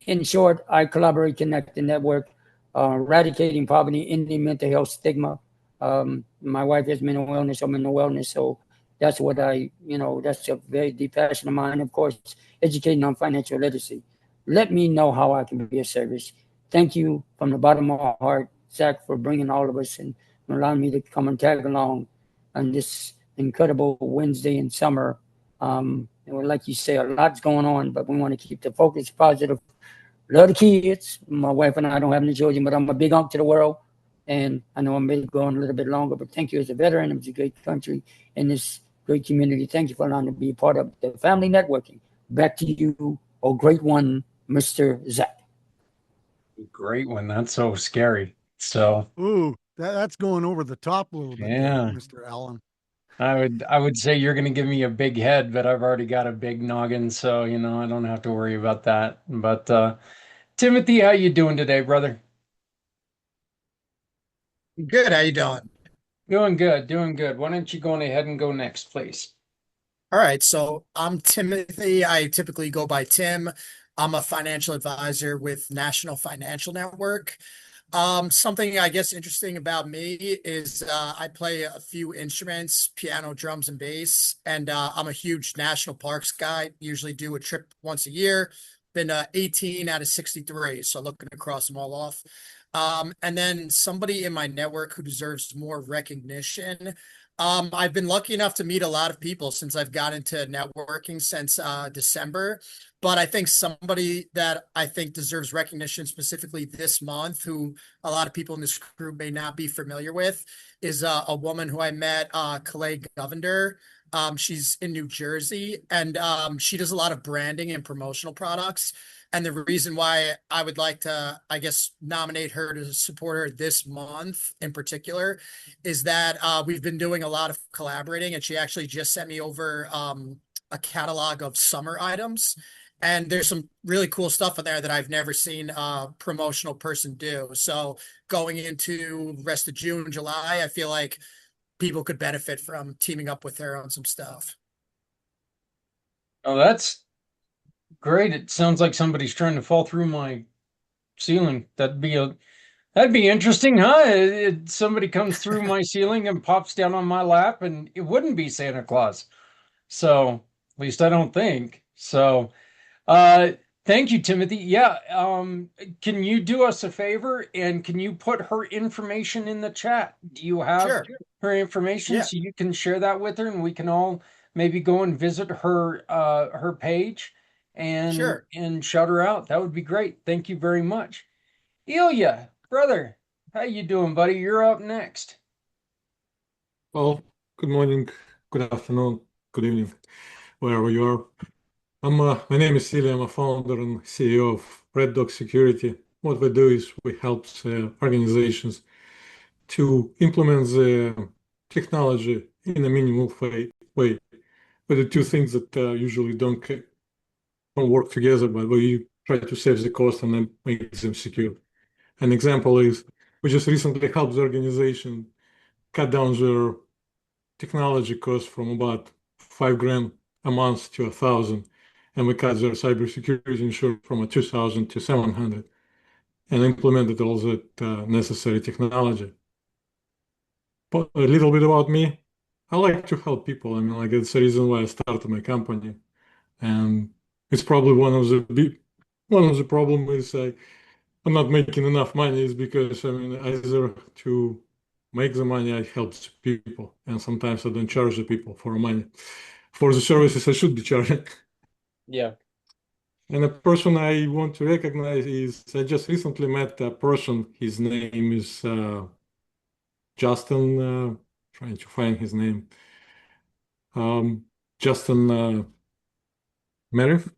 In short, I collaborate, connect, and network, eradicating poverty, ending mental health stigma. My wife has mental illness, I'm mental wellness, so that's what that's a very deep passion of mine. Of course, educating on financial literacy. Let me know how I can be of service. Thank you from the bottom of my heart, Zach, for bringing all of us and allowing me to come and tag along on this incredible Wednesday in summer. And like you say, a lot's going on, but we want to keep the focus positive. Love the kids. My wife and I don't have any children, but I'm a big uncle to the world. And I know I may be going a little bit longer, but thank you as a veteran of this great country and this great community. Thank you for allowing me to be a part of the family networking. Back to you, oh great one, Mr. Zach. Great one. That's so scary. So, Ooh, that's going over the top a little bit there, yeah. Mr. Allen. I would say you're going to give me a big head, but I've already got a big noggin, so I don't have to worry about that. But Timothy, how you doing today, brother? Good. How you doing? Doing good, doing good. Why don't you go on ahead and go next, please? All right. So I'm Timothy. I typically go by Tim. I'm a financial advisor with National Financial Network. Something I guess interesting about me is I play a few instruments, piano, drums, and bass, and I'm a huge national parks guy. Usually do a trip once a year. Been 18 out of 63, so looking to cross them all off. And then somebody in my network who deserves more recognition. I've been lucky enough to meet a lot of people since I've got into networking since December. But I think somebody that I think deserves recognition specifically this month, who a lot of people in this group may not be familiar with, is a woman who I met, Calais Govender. She's in New Jersey, and she does a lot of branding and promotional products. And the reason why I would like to, I guess, nominate her to support her this month in particular is that we've been doing a lot of collaborating, and she actually just sent me over a catalog of summer items. And there's some really cool stuff in there that I've never seen a promotional person do. So going into rest of June, July, I feel like people could benefit from teaming up with her on some stuff. Oh, that's great. It sounds like somebody's trying to fall through my ceiling. That'd be interesting, huh? Somebody comes through my ceiling and pops down on my lap, and it wouldn't be Santa Claus. So, at least I don't think. So, uh, thank you, Timothy. Yeah, can you do us a favor and can you put her information in the chat? Do you have Sure. her information Yeah. so you can share that with her and we can all maybe go and visit her page and Sure. shout her out? That would be great. Thank you very much. Ilya, brother, how you doing, buddy? You're up next. Well, good morning, good afternoon, good evening, wherever you are. My name is Ilya. I'm a founder and CEO of Red Dog Security. What we do is we help organizations to implement the technology in a minimal way. We do two things that usually don't work together, but we try to save the cost and then make them secure. An example is we just recently helped the organization cut down their technology costs from about $5,000 a month to $1,000, and we cut their cybersecurity insurance from a $2,000 to $700, and implemented all that necessary technology. But a little bit about me, I like to help people. I mean, like it's the reason why I started my company, and it's probably one of the problem is I'm not making enough money is because I mean either to make the money I help people, and sometimes I don't charge the people for money for the services I should be charging. Yeah. And a person I want to recognize is I just recently met a person. His name is Justin. Trying to find his name. Justin Merriff.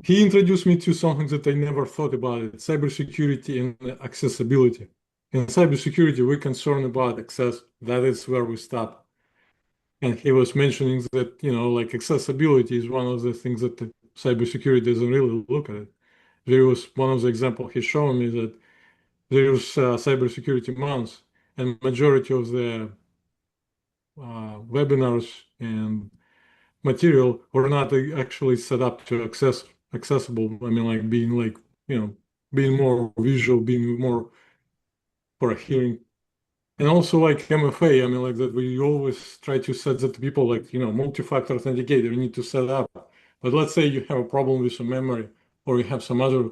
He introduced me to something that I never thought about it: cybersecurity and accessibility. In cybersecurity, we're concerned about access. That is where we stop. And he was mentioning that, like accessibility is one of the things that the cybersecurity doesn't really look at. There was one of the examples he showed me that there was cybersecurity months, and majority of the webinars and material were not actually set up to accessible. I mean, like being being more visual, being more for a hearing. And also like MFA, I mean, like that we always try to set that people like, multi-factor authenticator you need to set up. But let's say you have a problem with some memory or you have some other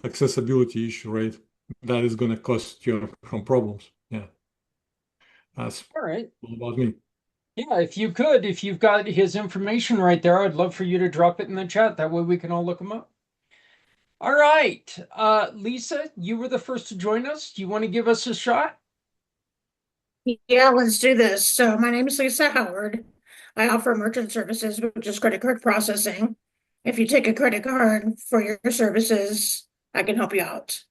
accessibility issue, right? That is going to cost you some problems. Yeah. That's All right. all about me. Yeah, if you've got his information right there, I'd love for you to drop it in the chat. That way we can all look him up. All right. Lisa, you were the first to join us. Do you want to give us a shot? Yeah, let's do this. So my name is Lisa Howard. I offer merchant services, which is credit card processing. If you take a credit card for your services, I can help you out.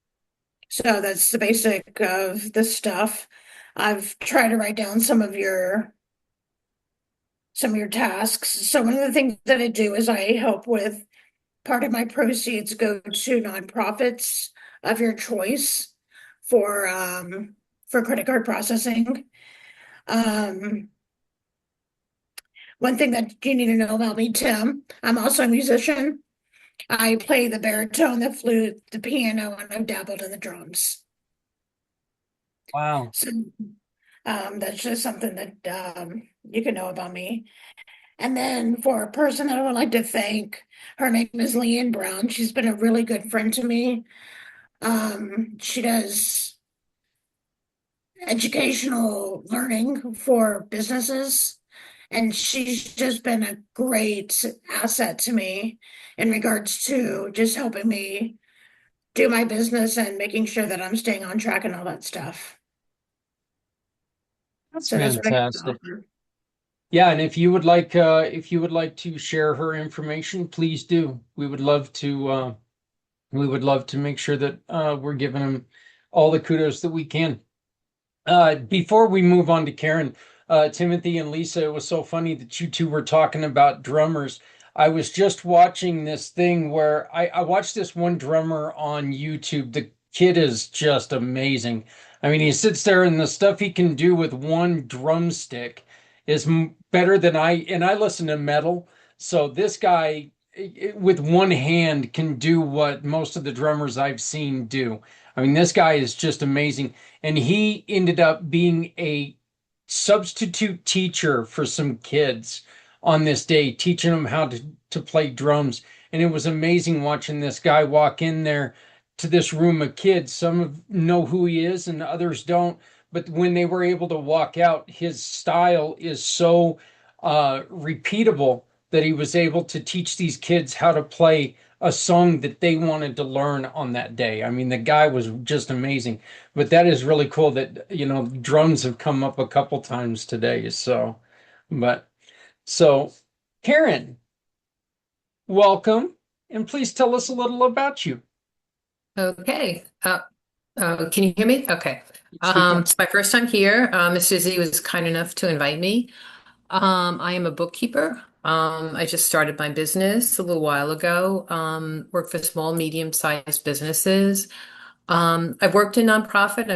So that's the basic of the stuff. I've tried to write down some of your tasks. So one of the things that I do is I help with part of my proceeds go to nonprofits of your choice for credit card processing. One thing that you need to know about me, Tim, I'm also a musician. I play the baritone, the flute, the piano, and I've dabbled in the drums. Wow. So that's just something that you can know about me. And then for a person that I would like to thank, her name is Leanne Brown. She's been a really good friend to me. She does educational learning for businesses, and she's just been a great asset to me in regards to just helping me do my business and making sure that I'm staying on track and all that stuff. That's So that's what I have to fantastic. offer. Yeah, and if you would like to share her information, please do. We would love to make sure that we're giving them all the kudos that we can. Before we move on to Karen, Timothy and Lisa, it was so funny that you two were talking about drummers. I was just watching this thing where I watched this one drummer on YouTube. The kid is just amazing. I mean, he sits there and the stuff he can do with one drumstick is better than and I listen to metal. So this guy with one hand can do what most of the drummers I've seen do. I mean, this guy is just amazing. And he ended up being a substitute teacher for some kids on this day, teaching them how to play drums. And it was amazing watching this guy walk in there to this room of kids. Some know who he is and others don't. But when they were able to walk out, his style is so repeatable that he was able to teach these kids how to play a song that they wanted to learn on that day. I mean, the guy was just amazing. But that is really cool that, drums have come up a couple times today. But so Karen, welcome, and please tell us a little about you. Okay. Can you hear me? Okay. Yes, we can. It's my first time here. Mr. Z was kind enough to invite me. I am a bookkeeper. I just started my business a little while ago. Work for small, medium-sized businesses. I've worked in nonprofit.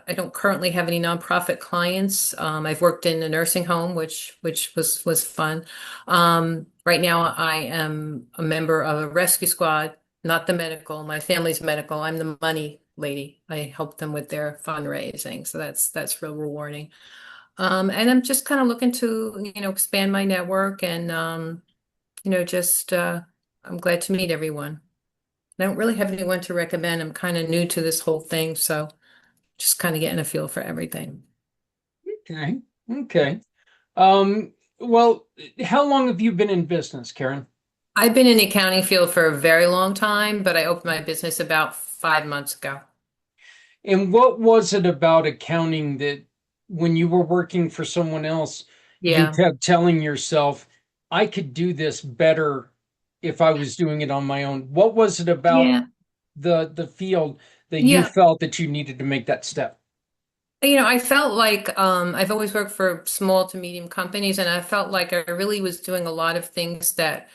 I don't currently have any nonprofit clients. I've worked in a nursing home, which was fun. Right now I am a member of a rescue squad, not the medical. My family's medical. I'm the money lady. I help them with their fundraising. So that's real rewarding. And I'm just kind of looking to, expand my network and just I'm glad to meet everyone. I don't really have anyone to recommend. I'm kind of new to this whole thing, so just kind of getting a feel for everything. Okay. Okay. Well, how long have you been in business, Karen? I've been in the accounting field for a very long time, but I opened my business about 5 months ago. And what was it about accounting that when you were working for someone else, you Yeah. kept telling yourself, I could do this better if I was doing it on my own? What was it about Yeah. the field that you Yeah. felt that you needed to make that step? I felt like I've always worked for small to medium companies, and I felt like I really was doing a lot of things that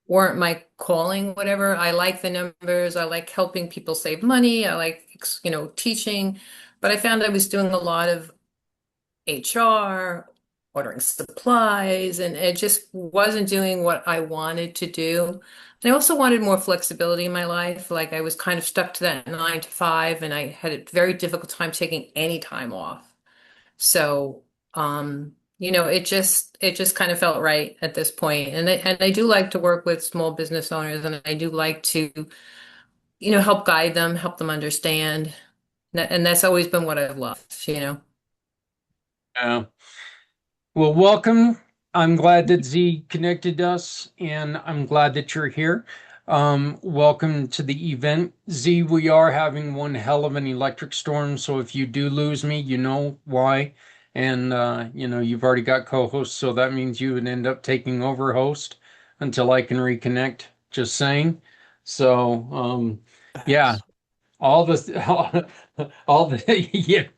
weren't my calling, whatever. I like the numbers. I like helping people save money. I like, teaching. But I found I was doing a lot of HR, ordering supplies, and it just wasn't doing what I wanted to do. And I also wanted more flexibility in my life. Like I was kind of stuck to that 9 to 5, and I had a very difficult time taking any time off. So, it just kind of felt right at this point. And I do like to work with small business owners, and I do like to, help guide them, help them understand. And that's always been what I've loved. Yeah. Well, welcome. I'm glad that Z connected us, and I'm glad that you're here. Welcome to the event. Z, we are having one hell of an electric storm, so if you do lose me, you know why. And you've already got co-hosts, so that means you would end up taking over host until I can reconnect. Just saying. So, yeah, all the all the yeah.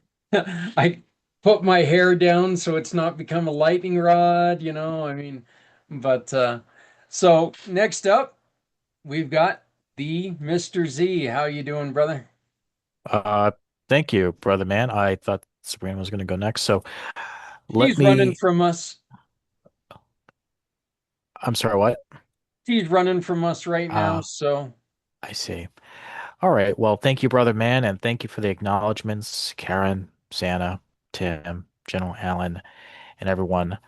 I put my hair down so it's not become a lightning rod, I mean, but so next up we've got the Mr. Z. How you doing, brother? Uh, Thank you, brother man. I thought Sabrina was going to go next, so let He's running me. from us. I'm sorry, what? He's running from us right now, Uh, so I see. All right. Well, thank you, brother man, and thank you for the acknowledgments, Karen, Santa, Tim, General Allen, and everyone.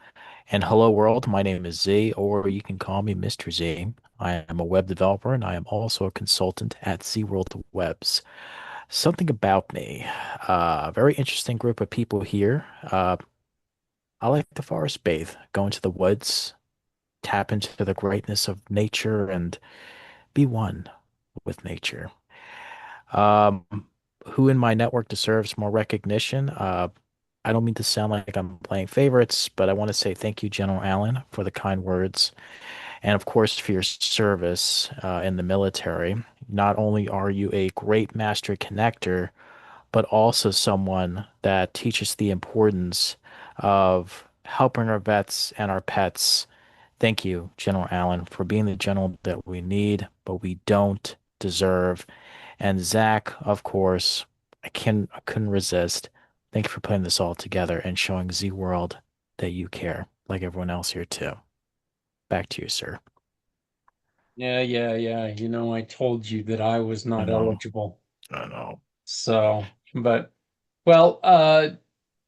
And hello, world. My name is Z, or you can call me Mr. Z. I am a web developer and I am also a consultant at Z World Webs. Something about me. A very interesting group of people here. I like to forest bathe, go into the woods, tap into the greatness of nature, and be one with nature. Um, who in my network deserves more recognition? I don't mean to sound like I'm playing favorites, but I want to say thank you, General Allen, for the kind words, and of course for your service in the military. Not only are you a great master connector, but also someone that teaches the importance of helping our vets and our pets. Thank you, General Allen, for being the general that we need, but we don't deserve. And Zach, of course, I couldn't resist. Thank you for putting this all together and showing Z World that you care, like everyone else here too. Back to you, sir. Yeah. I told you that I was I not know. eligible. I know. So, but, well,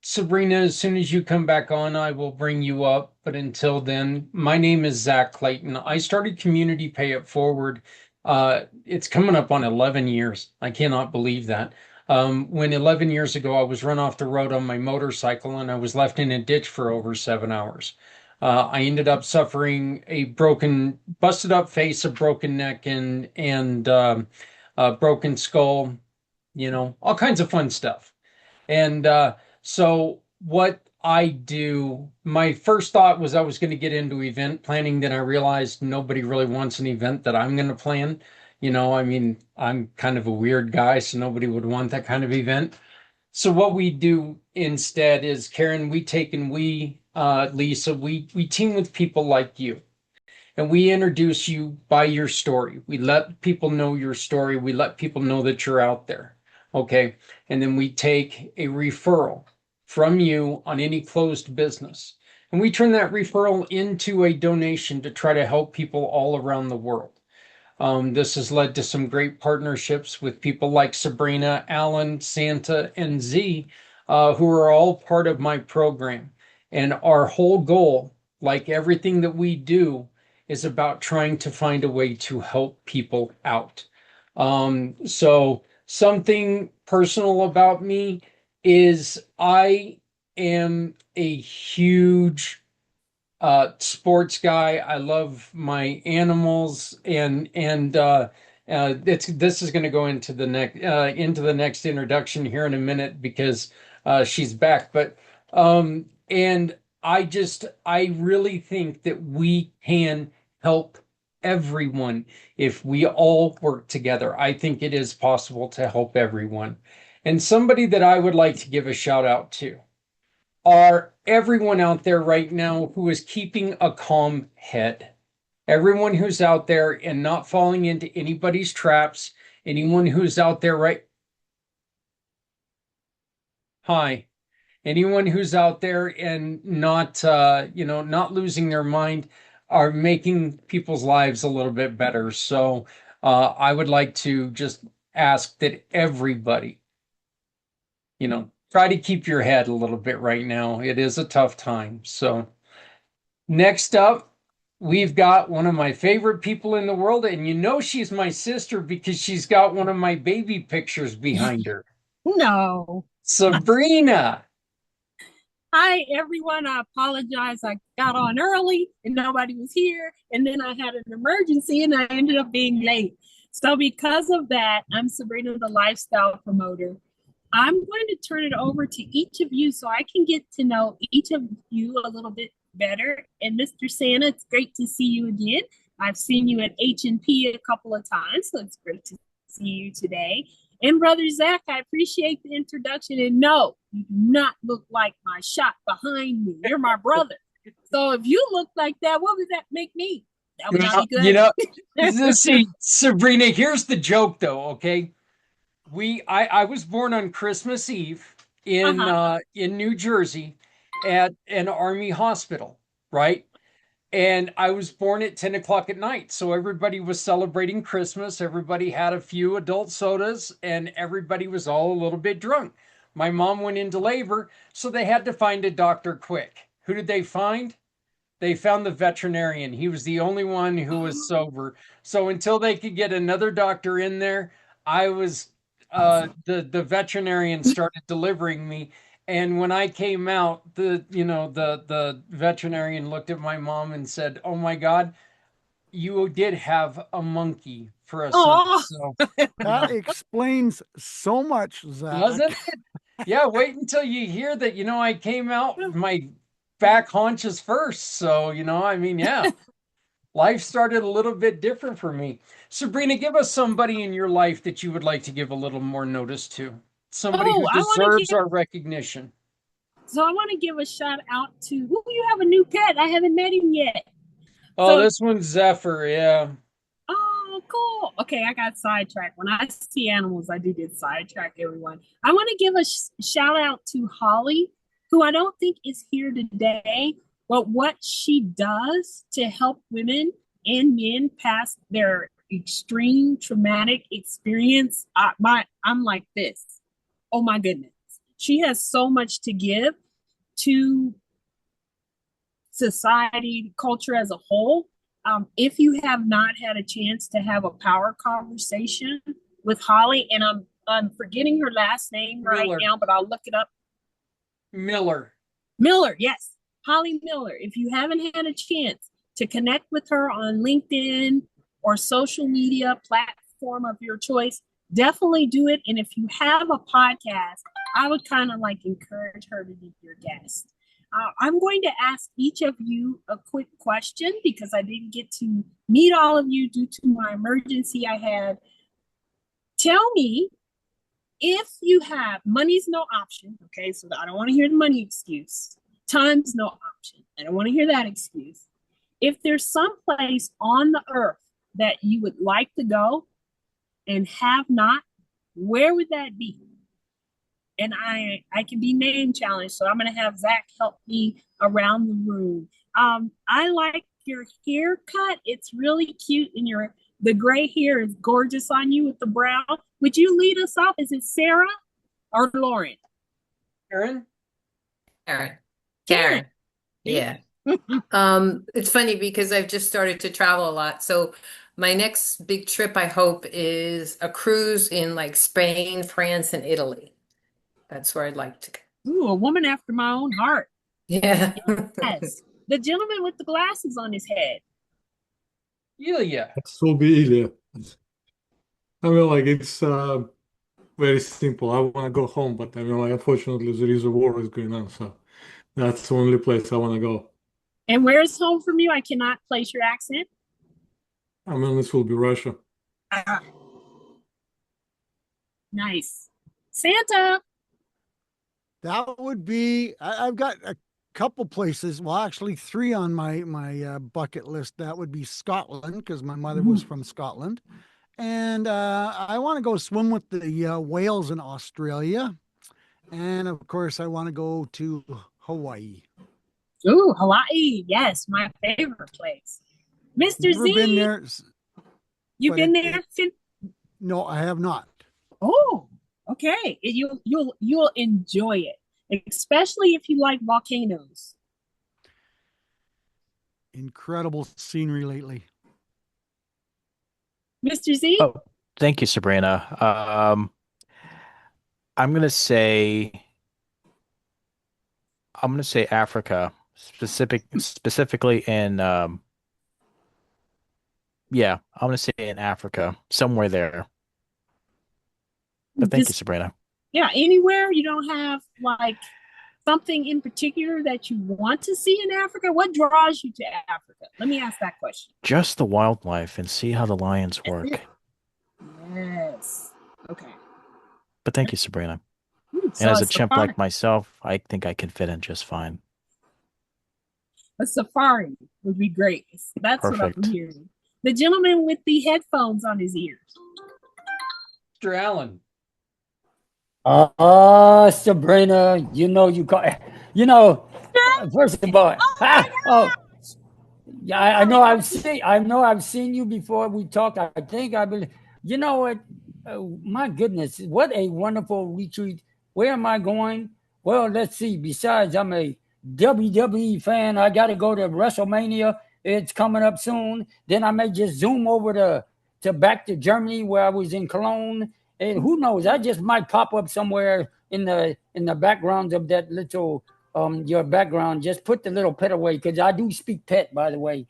Sabrina, as soon as you come back on, I will bring you up. But until then, my name is Zach Clayton. I started Community Pay It Forward. It's coming up on 11 years. I cannot believe that. When 11 years ago, I was run off the road on my motorcycle and I was left in a ditch for over 7 hours. I ended up suffering a busted up face, a broken neck, and a broken skull. All kinds of fun stuff. And so what I do, my first thought was I was going to get into event planning. Then I realized nobody really wants an event that I'm going to plan. I mean, I'm kind of a weird guy, so nobody would want that kind of event. So what we do instead is, Karen, Lisa, we team with people like you and we introduce you by your story. We let people know your story. We let people know that you're out there. Okay. And then we take a referral from you on any closed business. And we turn that referral into a donation to try to help people all around the world. This has led to some great partnerships with people like Sabrina, Alan, Santa, and Z, who are all part of my program. And our whole goal, like everything that we do, is about trying to find a way to help people out. So something personal about me is I am a huge sports guy. I love my animals, and this is going to go into the next introduction here in a minute because she's back. But and I really think that we can help everyone if we all work together. I think it is possible to help everyone. And somebody that I would like to give a shout out to are everyone out there right now who is keeping a calm head. Everyone who's out there and not falling into anybody's traps. Anyone who's out there right. Hi. Anyone who's out there and not losing their mind are making people's lives a little bit better. So I would like to just ask that everybody, try to keep your head a little bit right now. It is a tough time. So next up, we've got one of my favorite people in the world, and she's my sister because she's got one of my baby pictures behind her. No. Sabrina. Hi, everyone. I apologize. I got on early and nobody was here. And then I had an emergency and I ended up being late. So because of that, I'm Sabrina, the lifestyle promoter. I'm going to turn it over to each of you so I can get to know each of you a little bit better. And Mr. Santa, it's great to see you again. I've seen you at H&P a couple of times, so it's great to see you today. And Brother Zach, I appreciate the introduction. And no, you do not look like my shot behind me. You're my brother. So if you look like that, what would that make me? That would not be good. See, Sabrina, here's the joke though, okay? I was born on Christmas Eve in New Jersey at an Army hospital, right? And I was born at 10 o'clock at night. So everybody was celebrating Christmas. Everybody had a few adult sodas and everybody was all a little bit drunk. My mom went into labor, so they had to find a doctor quick. Who did they find? They found the veterinarian. He was the only one who was sober. So until they could get another doctor in there, I was the veterinarian started delivering me. And when I came out, the veterinarian looked at my mom and said, "Oh my God, you did have a monkey for a son." Oh, So That explains so much, Zach. doesn't it? Yeah, wait until you hear that, I came out my back haunches first. So, I mean, yeah, life started a little bit different for me. Sabrina, give us somebody in your life that you would like to give a little more notice to. Somebody who oh, I want to deserves give. our recognition. So I want to give a shout out to. Ooh, you have a new pet. I haven't met him yet. Oh, So, this one's Zephyr. Yeah. oh, cool. Okay, I got sidetracked. When I see animals, I do get sidetracked. Everyone, I want to give a shout out to Holly, who I don't think is here today, but what she does to help women and men past their extreme traumatic experience. I'm like this. Oh my goodness, she has so much to give to society, culture as a whole. If you have not had a chance to have a power conversation with Holly, and I'm forgetting her last name right Miller. now, but I'll look it up. Miller. Miller, yes, Holly Miller. If you haven't had a chance to connect with her on LinkedIn or social media platform of your choice, definitely do it. And if you have a podcast, I would kind of like encourage her to be your guest. I'm going to ask each of you a quick question because I didn't get to meet all of you due to my emergency I had. Tell me, if you have, money's no option, okay? So I don't want to hear the money excuse. Time's no option. I don't want to hear that excuse. If there's some place on the earth that you would like to go and have not, where would that be? And I can be name challenged, so I'm going to have Zach help me around the room. I like your haircut. It's really cute, and the gray hair is gorgeous on you with the brown. Would you lead us off? Is it Sarah or Lauren? Karen? Karen. Yeah. It's funny because I've just started to travel a lot. So my next big trip, I hope, is a cruise in like Spain, France, and Italy. That's where I'd like to go. Ooh, a woman after my own heart. Yeah. Yes. The gentleman with the glasses on his head. Ilya. This will be Ilya. I mean, like, it's very simple. I want to go home, but I mean, like, unfortunately, there is a war is going on, so that's the only place I want to go. And where is home from you? I cannot place your accent. I mean, this will be Russia. Nice. Santa. That would be, I've got a couple places, well, actually 3 on my bucket list. That would be Scotland, because my mother was from Scotland. And I want to go swim with the whales in Australia. And of course, I want to go to Hawaii. Ooh, Hawaii. Yes, my favorite place. Mr. Never Z. been there. You've but been there? No, I have not. Oh, okay. You'll enjoy it, especially if you like volcanoes. Incredible scenery lately. Mr. Z? Oh, thank you, Sabrina. I'm gonna say Africa, specifically in yeah, I'm gonna say in Africa, somewhere there. But thank you, Sabrina. Yeah, anywhere you don't have like something in particular that you want to see in Africa? What draws you to Africa? Let me ask that question. Just the wildlife and see how the lions work. Yes. Okay. But thank you, Sabrina. So and as a chimp like myself, I think I can fit in just fine. A safari would be great. That's Perfect. What I'm hearing. The gentleman with the headphones on his ears. Mr. Allen. Sabrina, first of all, yeah, I know I've seen you before we talked. I think I've been, you know what? My goodness, what a wonderful retreat. Where am I going? Well, let's see. Besides, I'm a WWE fan. I got to go to WrestleMania. It's coming up soon. Then I may just zoom over to back to Germany where I was in Cologne. And who knows? I just might pop up somewhere in the background of that little your background. Just put the little pet away because I do speak pet, by the way.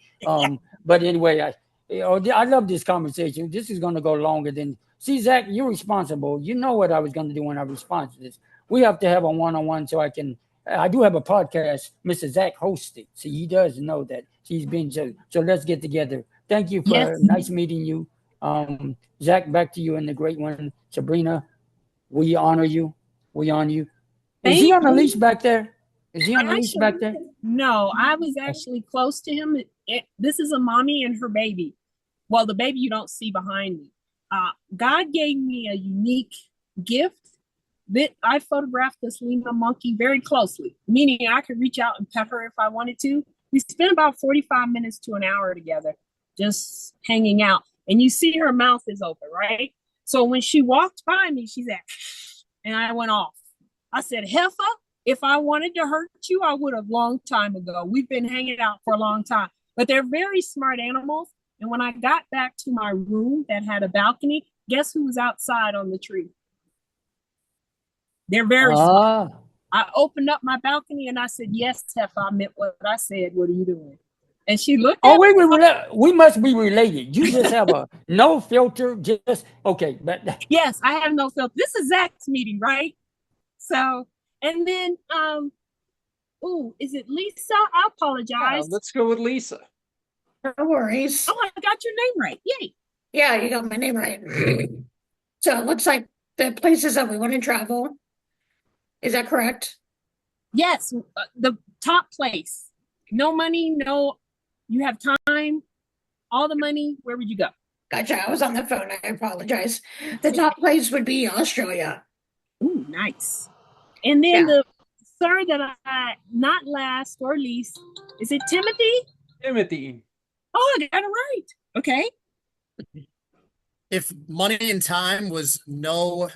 But anyway, I love this conversation. This is going to go longer than. See, Zach, you're responsible. You know what I was going to do when I respond to this. We have to have a one-on-one so I can. I do have a podcast. Mr. Zach hosts it. See, he does know that. He's been so let's get together. Thank you for nice meeting you. Zach, back to you and the great one. Sabrina, we honor you. We honor you. Is he on the leash back there? Is he on the leash back there? No, I was actually close to him. This is a mommy and her baby. Well, the baby you don't see behind me. God gave me a unique gift that I photographed this Lima monkey very closely, meaning I could reach out and pet her if I wanted to. We spent about 45 minutes to an hour together, just hanging out. And you see her mouth is open, right? So when she walked by me, she's like, and I went off. I said, Heffa, if I wanted to hurt you, I would have long time ago. We've been hanging out for a long time. But they're very smart animals. And when I got back to my room that had a balcony, guess who was outside on the tree? They're very smart. I opened up my balcony and I said, yes, Heffa, I meant what I said. What are you doing? And she looked at me. We must be related. You just have a no filter. Just okay. But yes, I have no filter. This is Zach's meeting, right? So, and then, is it Lisa? I apologize. Let's go with Lisa. No worries. Oh, I got your name right. Yay. Yeah, you got my name right. So it looks like the places that we want to travel. Is that correct? Yes, the top place. No money, you have time, all the money. Where would you go? Gotcha. I was on the phone. I apologize. The top place would be Australia. Ooh, nice. And then the sir that I, not last or least, is it Timothy? Timothy. Oh, I got it right. Okay. If money and time was no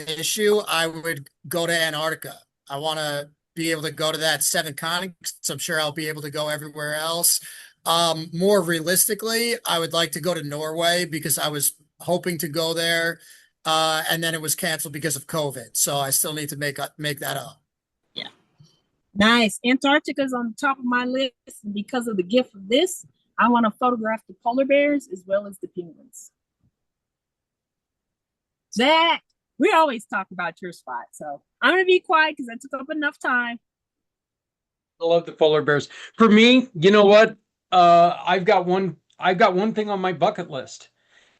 issue, I would go to Antarctica. I want to be able to go to that 7 continents. I'm sure I'll be able to go everywhere else. More realistically, I would like to go to Norway because I was hoping to go there, and then it was canceled because of COVID. So I still need to make that up. Yeah. Nice. Antarctica is on the top of my list. And because of the gift of this, I want to photograph the polar bears as well as the penguins. Zach, we always talk about your spot, so I'm going to be quiet because I took up enough time. I love the polar bears. For me, you know what? I've got one thing on my bucket list,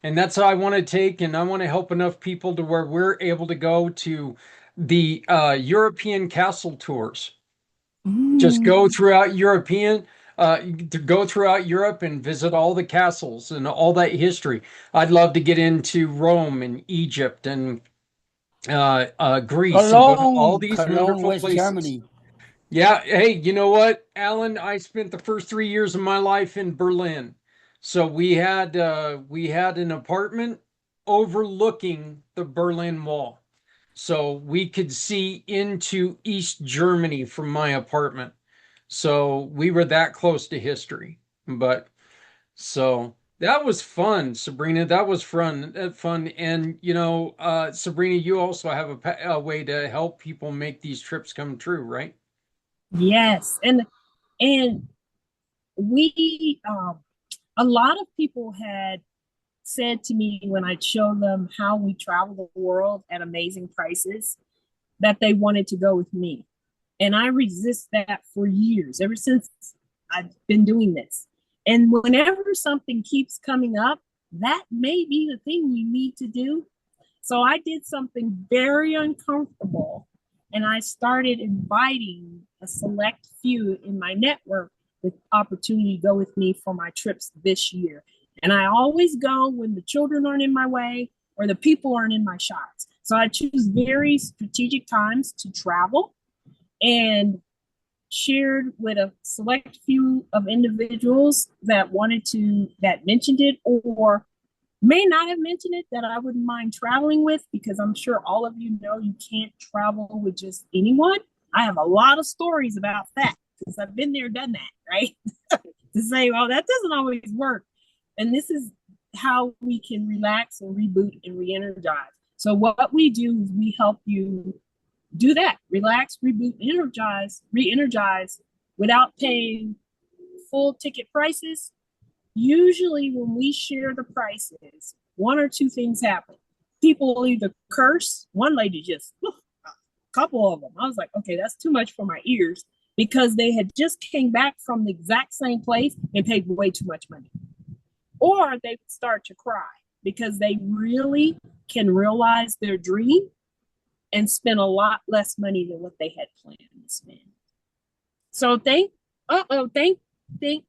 and that's how I want to take, and I want to help enough people to where we're able to go to the European castle tours. Just go throughout Europe and visit all the castles and all that history. I'd love to get into Rome and Egypt and Greece, Cologne, and all these wonderful West places. Germany. Yeah, hey, you know what, Alan? I spent the first 3 years of my life in Berlin, so we had an apartment overlooking the Berlin Wall, so we could see into East Germany from my apartment. So we were that close to history, but so. That was fun, Sabrina. That was fun. And Sabrina, you also have a way to help people make these trips come true, right? Yes, and we a lot of people had said to me when I showed them how we travel the world at amazing prices that they wanted to go with me, and I resist that for years, ever since I've been doing this. And whenever something keeps coming up, that may be the thing you need to do. So I did something very uncomfortable, and I started inviting a select few in my network with opportunity to go with me for my trips this year. And I always go when the children aren't in my way or the people aren't in my shots. So I choose very strategic times to travel, and shared with a select few of individuals that mentioned it or may not have mentioned it that I wouldn't mind traveling with, because I'm sure all of you know you can't travel with just anyone. I have a lot of stories about that because I've been there, done that, right? To say, well, that doesn't always work. And this is how we can relax and reboot and re-energize. So what we do is we help you do that, relax, reboot, re-energize without paying full ticket prices. Usually when we share the prices, one or two things happen. People will either curse. One lady just, a couple of them. I was like, okay, that's too much for my ears, because they had just came back from the exact same place and paid way too much money. Or they would start to cry because they really can realize their dream and spend a lot less money than what they had planned to spend. So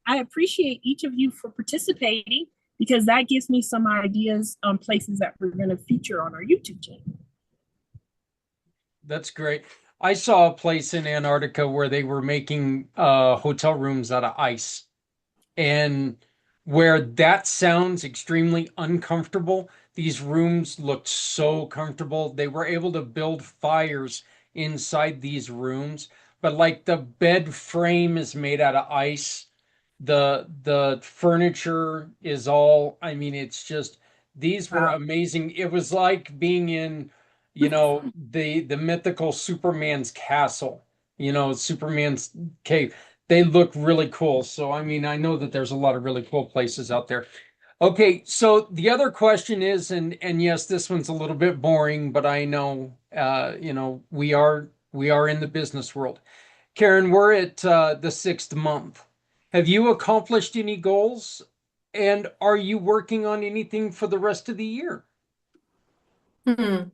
I appreciate each of you for participating, because that gives me some ideas on places that we're going to feature on our YouTube channel. That's great. I saw a place in Antarctica where they were making hotel rooms out of ice, and where that sounds extremely uncomfortable, these rooms looked so comfortable. They were able to build fires inside these rooms, but like the bed frame is made out of ice. The furniture is all, I mean, it's just, these were amazing. It was like being in, the mythical Superman's castle, Superman's cave. They look really cool. So, I mean, I know that there's a lot of really cool places out there. Okay, so the other question is, and yes, this one's a little bit boring, but I know, we are in the business world. Karen, we're at the 6th month. Have you accomplished any goals? And are you working on anything for the rest of the year? I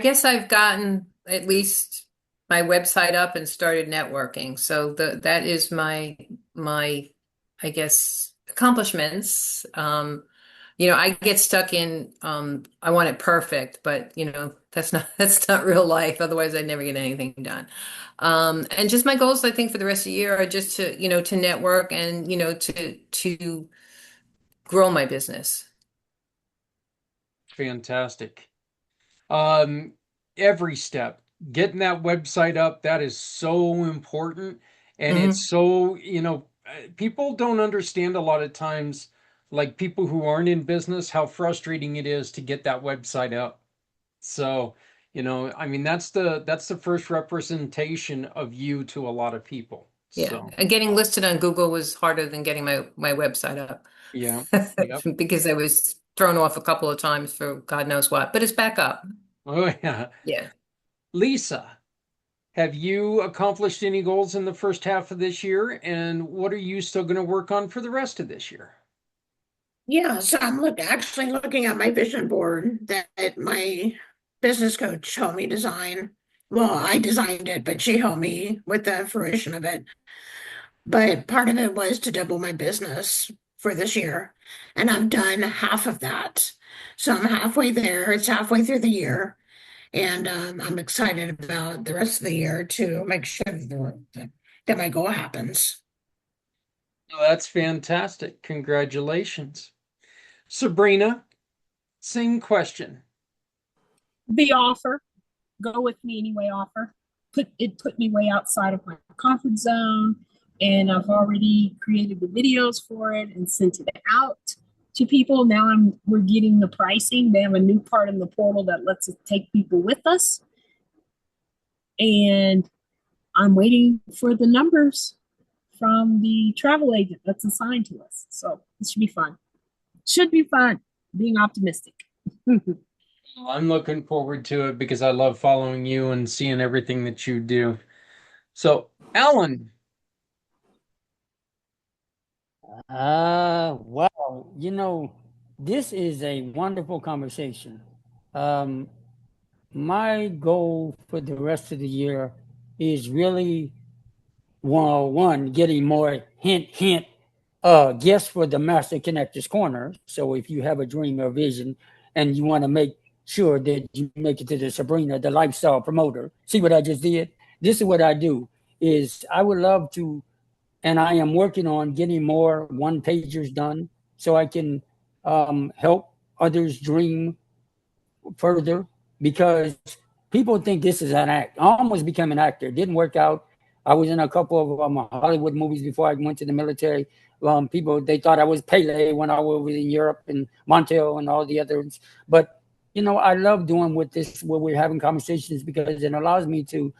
guess I've gotten at least my website up and started networking. So that is my I guess accomplishments. I get stuck in I want it perfect, but that's not real life. Otherwise I'd never get anything done. And just my goals, I think, for the rest of the year are just to network and to grow my business. Fantastic. Every step, getting that website up, that is so important. And it's so, people don't understand a lot of times, like people who aren't in business, how frustrating it is to get that website up. So, I mean, that's the first representation of you to a lot of people. Yeah. So, And getting listed on Google was harder than getting my website up. yeah. Yep. Because I was thrown off a couple of times for God knows what, but it's back up. Oh, yeah. Yeah. Lisa, have you accomplished any goals in the first half of this year? And what are you still going to work on for the rest of this year? Yeah, so I'm actually looking at my vision board that my business coach helped me design. Well, I designed it, but she helped me with the fruition of it. But part of it was to double my business for this year. And I've done half of that. So I'm halfway there. It's halfway through the year. And I'm excited about the rest of the year to make sure that my goal happens. Oh, that's fantastic. Congratulations. Sabrina, same question. The offer, go with me anyway offer, put me way outside of my comfort zone. And I've already created the videos for it and sent it out to people. Now we're getting the pricing. They have a new part in the portal that lets us take people with us. And I'm waiting for the numbers from the travel agent that's assigned to us. So it should be fun. Should be fun, being optimistic. I'm looking forward to it because I love following you and seeing everything that you do. So, Alan. Wow. This is a wonderful conversation. My goal for the rest of the year is really, one, getting more hint, guests for the Master Connectors Corner. So if you have a dream or vision and you want to make sure that you make it to the Sabrina, the lifestyle promoter, see what I just did? This is what I do, is I would love to and I am working on getting more one pagers done so I can help others dream further, because people think this is an act. I almost became an actor. It didn't work out. I was in a couple of Hollywood movies before I went to the military. People, they thought I was Pele when I was in Europe and Montel and all the others. But, I love doing with this, where we're having conversations, because it allows me to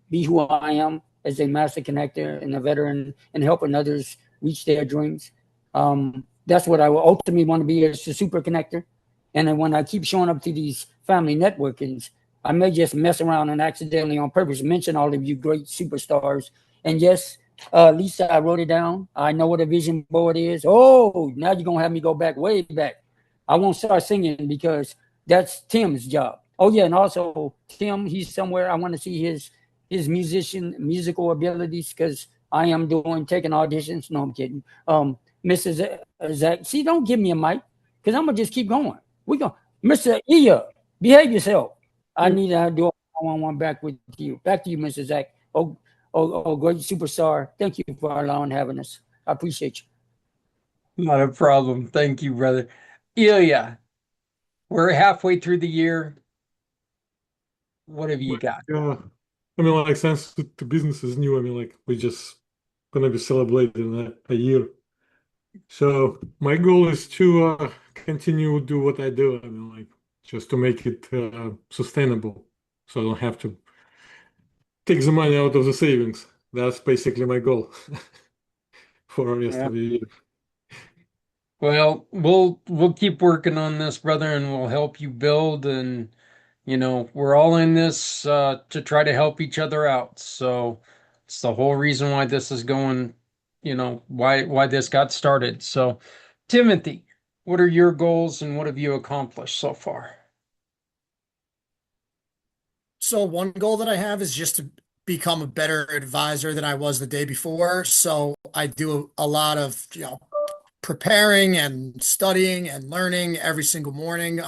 be who I am as a master connector and a veteran, and helping others reach their dreams. That's what I will ultimately want to be, as a super connector. And then when I keep showing up to these family networkings, I may just mess around and accidentally on purpose mention all of you great superstars. And yes, Lisa, I wrote it down. I know what a vision board is. Oh, now you're going to have me go back, way back. I won't start singing because that's Tim's job. Oh, yeah. And also, Tim, he's somewhere. I want to see his musical abilities, because I am taking auditions. No, I'm kidding. Mrs. Zach, see, don't give me a mic, because I'm going to just keep going. We go, Mr. Ilya, behave yourself. I need to do a one-on-one back with you. Back to you, Mr. Zach. Oh, great superstar. Thank you for allowing having us. I appreciate you. Not a problem. Thank you, brother. Ilya, we're halfway through the year. What have you got? Yeah, I mean, like, since the business is new, I mean, like, we just gonna be celebrating a year. So my goal is to continue do what I do. I mean, like, just to make it sustainable, so I don't have to take the money out of the savings. That's basically my goal for the rest of the year. Well, we'll keep working on this, brother, and we'll help you build. And we're all in this to try to help each other out. So it's the whole reason why this is going. Why this got started. So, Timothy, what are your goals and what have you accomplished so far? So one goal that I have is just to become a better advisor than I was the day before. So I do a lot of, preparing and studying and learning every single morning,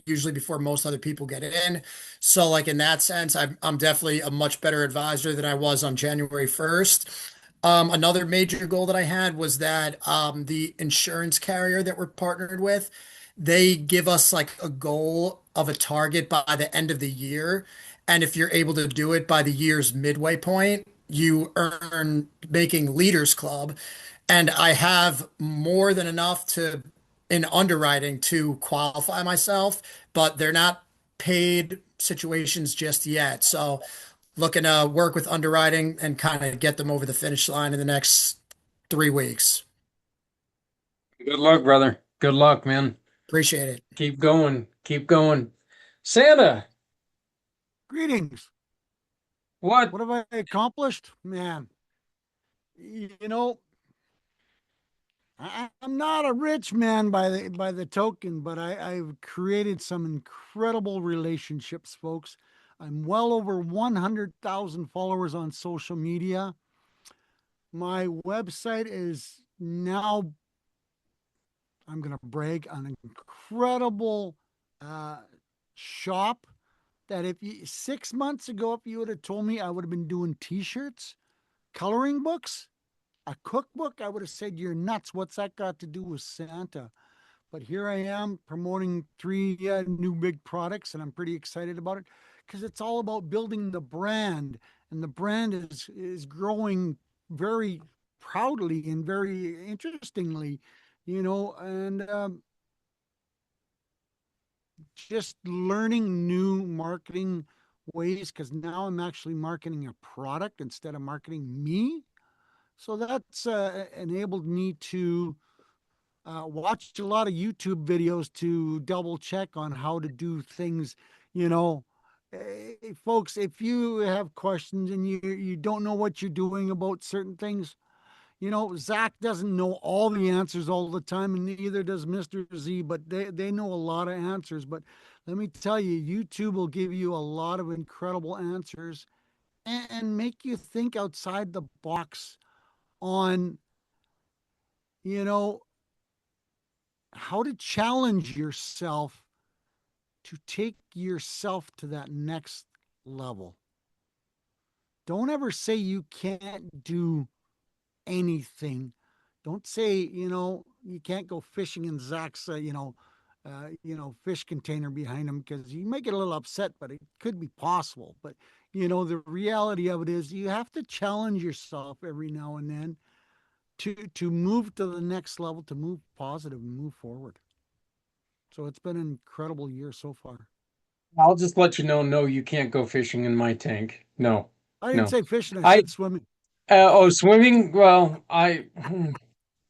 usually before most other people get in. So like in that sense, I'm definitely a much better advisor than I was on January 1st. Another major goal that I had was that the insurance carrier that we're partnered with, they give us like a goal of a target by the end of the year. And if you're able to do it by the year's midway point, you earn Making Leaders Club. And I have more than enough in underwriting to qualify myself, but they're not paid situations just yet. So looking to work with underwriting and kind of get them over the finish line in the next 3 weeks. Good luck, brother. Good luck, man. Appreciate it. Keep going. Keep going. Santa, Greetings. what? What have I accomplished? Man, I'm not a rich man by the token, but I've created some incredible relationships, folks. I'm well over 100,000 followers on social media. My website is now, I'm going to brag, an incredible shop that, if you 6 months ago, if you would have told me, I would have been doing t-shirts, coloring books, a cookbook, I would have said, you're nuts. What's that got to do with Santa? But here I am promoting 3 new big products, and I'm pretty excited about it, because it's all about building the brand, and the brand is growing very proudly and very interestingly, and just learning new marketing ways, because now I'm actually marketing a product instead of marketing me. So that's enabled me to watch a lot of YouTube videos to double check on how to do things. You know, Folks, if you have questions and you don't know what you're doing about certain things, Zach doesn't know all the answers all the time, and neither does Mr. Z, but they know a lot of answers. But let me tell you, YouTube will give you a lot of incredible answers, and make you think outside the box on, you know, how to challenge yourself to take yourself to that next level. Don't ever say you can't do anything. Don't say, you can't go fishing in Zach's, fish container behind him, because you may get a little upset, but it could be possible. But, the reality of it is you have to challenge yourself every now and then to move to the next level, to move positive and move forward. So it's been an incredible year so far. I'll just let you know, no, you can't go fishing in my tank. No, I didn't no. say fishing, I said swimming. Swimming. Well, I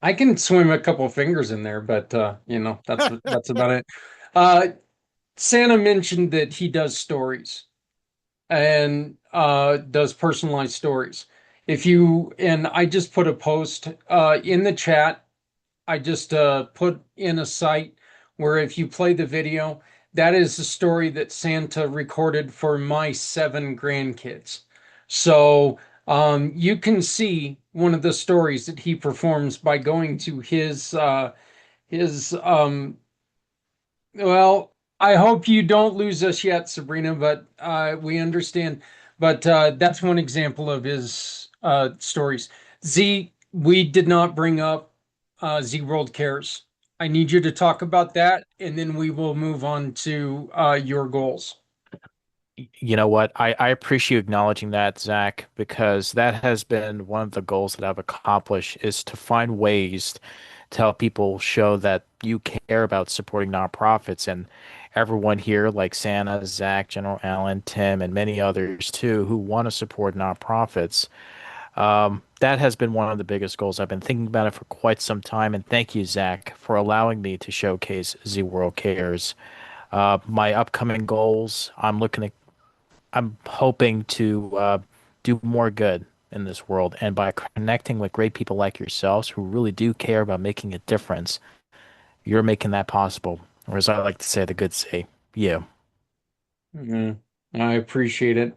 can swim a couple of fingers in there, but that's about it. Santa mentioned that he does stories and does personalized stories. And I just put a post in the chat. I just put in a site where if you play the video, that is the story that Santa recorded for my 7 grandkids. So you can see one of the stories that he performs by going to his well, I hope you don't lose us yet, Sabrina, but we understand. But that's one example of his stories. Z, we did not bring up Z World Cares. I need you to talk about that, and then we will move on to your goals. You know what? I appreciate you acknowledging that, Zach, because that has been one of the goals that I've accomplished is to find ways to help people show that you care about supporting nonprofits. And everyone here, like Santa, Zach, General Allen, Tim, and many others too, who want to support nonprofits. That has been one of the biggest goals. I've been thinking about it for quite some time. And thank you, Zach, for allowing me to showcase Z World Cares. My upcoming goals, I'm hoping to do more good in this world. And by connecting with great people like yourselves who really do care about making a difference, you're making that possible. Or as I like to say, the good say, you. I appreciate it.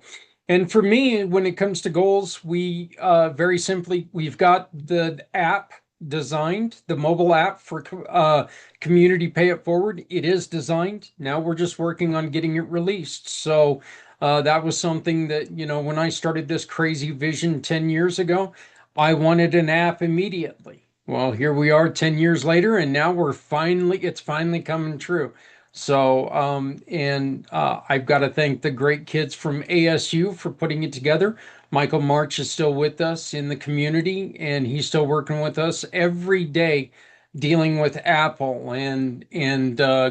And for me, when it comes to goals, we very simply, we've got the app designed, the mobile app for Community Pay It Forward. It is designed. Now we're just working on getting it released. So that was something that, when I started this crazy vision 10 years ago, I wanted an app immediately. Well, here we are 10 years later, and now it's finally coming true. So, I've got to thank the great kids from ASU for putting it together. Michael March is still with us in the community, and he's still working with us every day, dealing with Apple and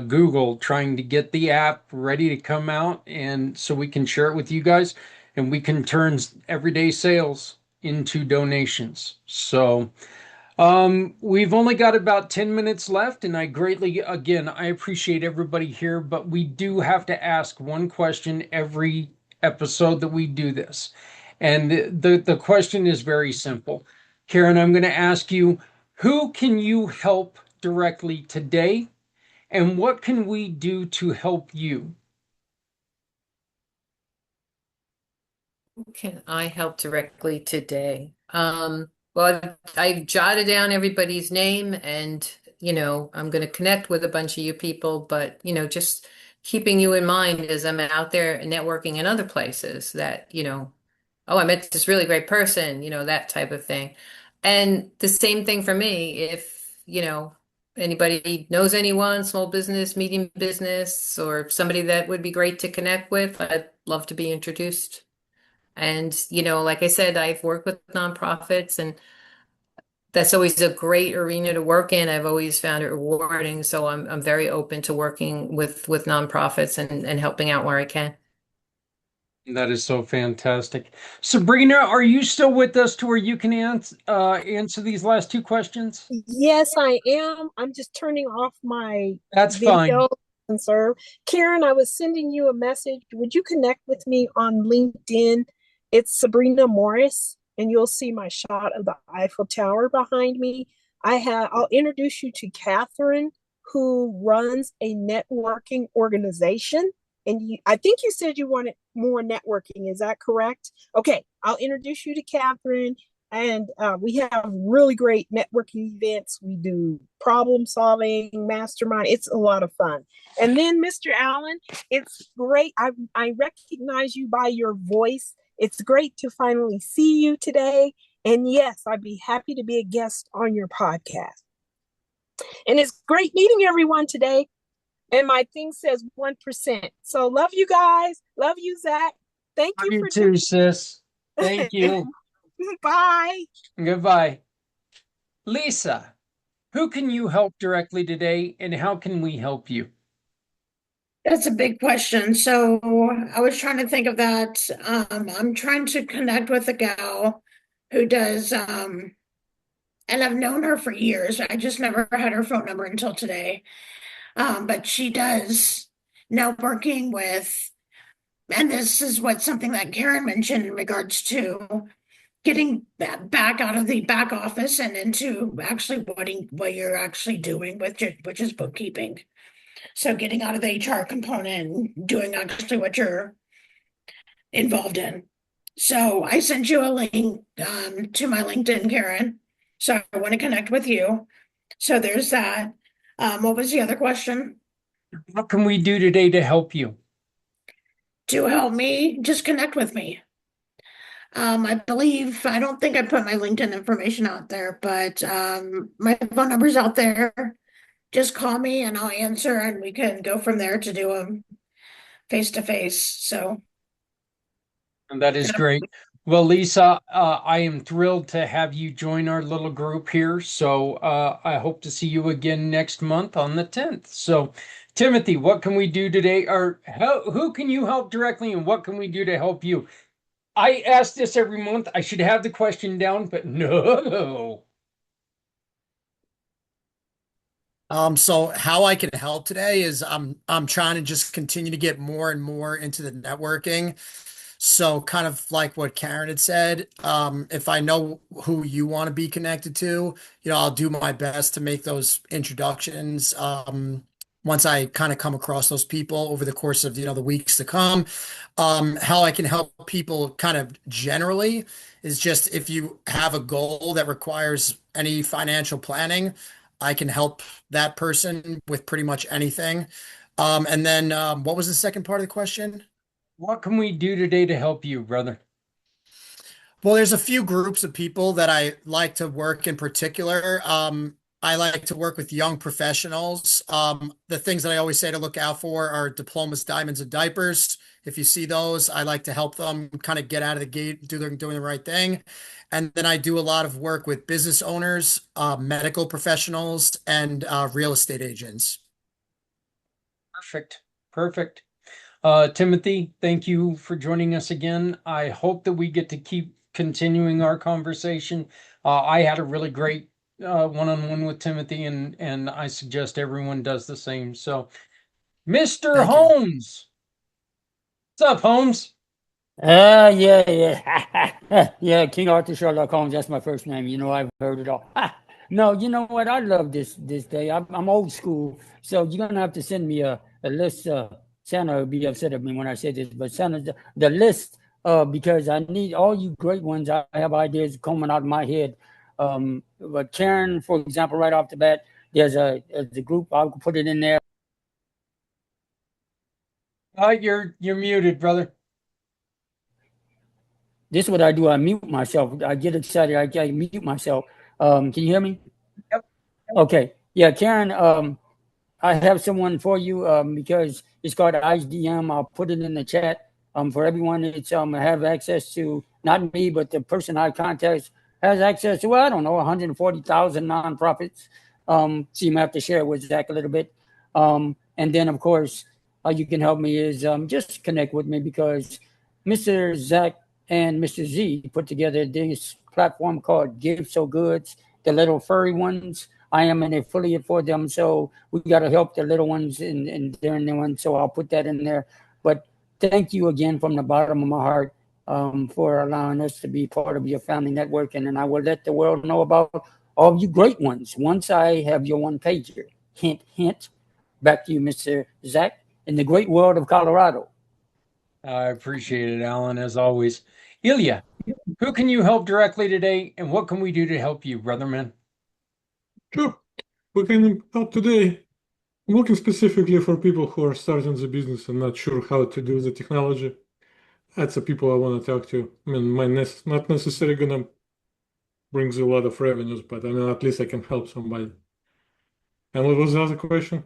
Google, trying to get the app ready to come out, and so we can share it with you guys, and we can turn everyday sales into donations. So. We've only got about 10 minutes left, and I appreciate everybody here, but we do have to ask one question every episode that we do this. And the question is very simple. Karen, I'm going to ask you, who can you help directly today, and what can we do to help you? Who can I help directly today? Well, I jotted down everybody's name and, I'm going to connect with a bunch of you people, but, just keeping you in mind as I'm out there networking in other places that, oh, I met this really great person, that type of thing. And the same thing for me, if, anybody knows anyone, small business, medium business, or somebody that would be great to connect with, I'd love to be introduced. And, like I said, I've worked with nonprofits, and that's always a great arena to work in. I've always found it rewarding. So I'm very open to working with nonprofits and helping out where I can. That is so fantastic. Sabrina, are you still with us to where you can answer these last 2 questions? Yes, I am. I'm just turning off my That's fine. video and serve. Karen, I was sending you a message. Would you connect with me on LinkedIn? It's Sabrina Morris, and you'll see my shot of the Eiffel Tower behind me. I'll introduce you to Catherine, who runs a networking organization. And I think you said you wanted more networking. Is that correct? Okay, I'll introduce you to Catherine. And we have really great networking events. We do problem solving, mastermind. It's a lot of fun. And then, Mr. Allen, it's great. I recognize you by your voice. It's great to finally see you today. And yes, I'd be happy to be a guest on your podcast. And it's great meeting everyone today. And my thing says 1%. So love you guys. Love you, Zach. Thank Love you you for too, sis. Thank you. Bye. Goodbye. Lisa, who can you help directly today, and how can we help you? That's a big question. So I was trying to think of that. I'm trying to connect with a gal who does, and I've known her for years. I just never had her phone number until today. But she does networking with, and this is what something that Karen mentioned in regards to getting that back out of the back office and into actually what you're actually doing with your, which is bookkeeping. So getting out of the HR component and doing actually what you're involved in. So I sent you a link to my LinkedIn, Karen. So I want to connect with you. So there's that. What was the other question? What can we do today to help you? To help me, just connect with me. I believe, I don't think I put my LinkedIn information out there, but my phone number's out there. Just call me and I'll answer and we can go from there to do them face to face. So And that is great. Well, Lisa, I am thrilled to have you join our little group here. So I hope to see you again next month on the 10th. So, Timothy, what can we do today? Or who can you help directly, and what can we do to help you? I ask this every month. I should have the question down, but no. So how I can help today is I'm trying to just continue to get more and more into the networking. So kind of like what Karen had said, if I know who you want to be connected to, I'll do my best to make those introductions. Once I kind of come across those people over the course of, the weeks to come. How I can help people kind of generally is just if you have a goal that requires any financial planning, I can help that person with pretty much anything. And then what was the second part of the question? What can we do today to help you, brother? Well, there's a few groups of people that I like to work in particular. I like to work with young professionals. The things that I always say to look out for are diplomas, diamonds, and diapers. If you see those, I like to help them kind of get out of the gate, doing the right thing. And then I do a lot of work with business owners, medical professionals, and real estate agents. Perfect. Perfect. Timothy, thank you for joining us again. I hope that we get to keep continuing our conversation. I had a really great one-on-one with Timothy, and I suggest everyone does the same. So, Mr. Thank you. Holmes, what's up, Holmes? Yeah. Yeah, King Arthur Sherlock Holmes, that's my first name. I've heard it all. No, you know what? I love this day. I'm old school, so you're gonna have to send me a list. Santa will be upset at me when I say this, but Santa, the list, because I need all you great ones. I have ideas coming out of my head. But Karen, for example, right off the bat, there's a group. I'll put it in there. You're muted, brother. This is what I do. I mute myself. I get excited. I mute myself. Can you hear me? Yep. Okay. Yeah, Karen, I have someone for you because it's called IceDM. I'll put it in the chat for everyone. It's have access to, not me, but the person I contact has access to, well, I don't know, 140,000 nonprofits. So you might have to share it with Zach a little bit. And then, of course, how you can help me is just connect with me because Mr. Zach and Mr. Z put together this platform called Give So Goods, the little furry ones. I am an affiliate for them, so we got to help the little ones and they're in the one. So I'll put that in there. But thank you again from the bottom of my heart for allowing us to be part of your family networking. And I will let the world know about all you great ones once I have your one pager. Hint, hint. Back to you, Mr. Zach, in the great world of Colorado. I appreciate it, Alan, as always. Ilya, who can you help directly today, and what can we do to help you, brother man? Sure. We can help today. I'm looking specifically for people who are starting the business and not sure how to do the technology. That's the people I want to talk to. I mean, not necessarily gonna brings you a lot of revenues, but I mean, at least I can help somebody. And what was the other question?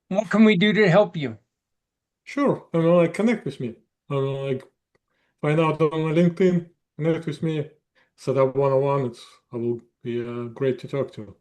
What can we do to help you? Sure. I mean, like connect with me. I mean, like find out on my LinkedIn, connect with me, set up one-on-one. I will be great to talk to.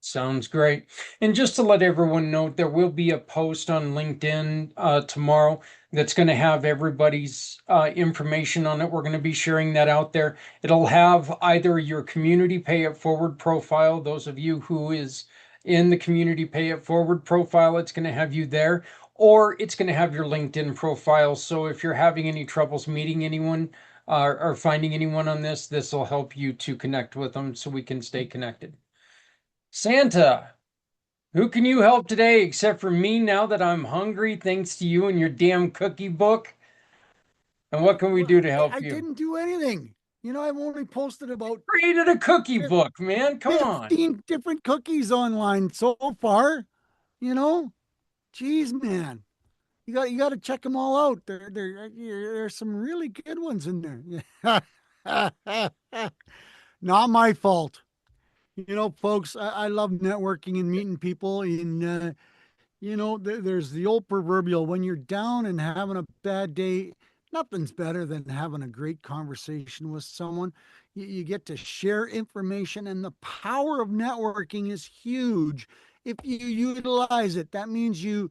Sounds great. And just to let everyone know, there will be a post on LinkedIn tomorrow that's going to have everybody's information on it. We're going to be sharing that out there. It'll have either your community pay it forward profile, those of you who is in the community pay it forward profile, it's going to have you there, or it's going to have your LinkedIn profile. So if you're having any troubles meeting anyone or finding anyone on this will help you to connect with them so we can stay connected. Santa, who can you help today except for me now that I'm hungry thanks to you and your damn cookie book? And what can we do to help I you? didn't do anything. You know, I've only posted about Created a cookie book, man. Come on. 15 different cookies online so far. You know, geez, man, you got to check them all out. There's some really good ones in there. Not my fault. You know, folks, I love networking and meeting people. And you know, there's the old proverbial: when you're down and having a bad day, nothing's better than having a great conversation with someone. You get to share information, and the power of networking is huge. If you utilize it, that means you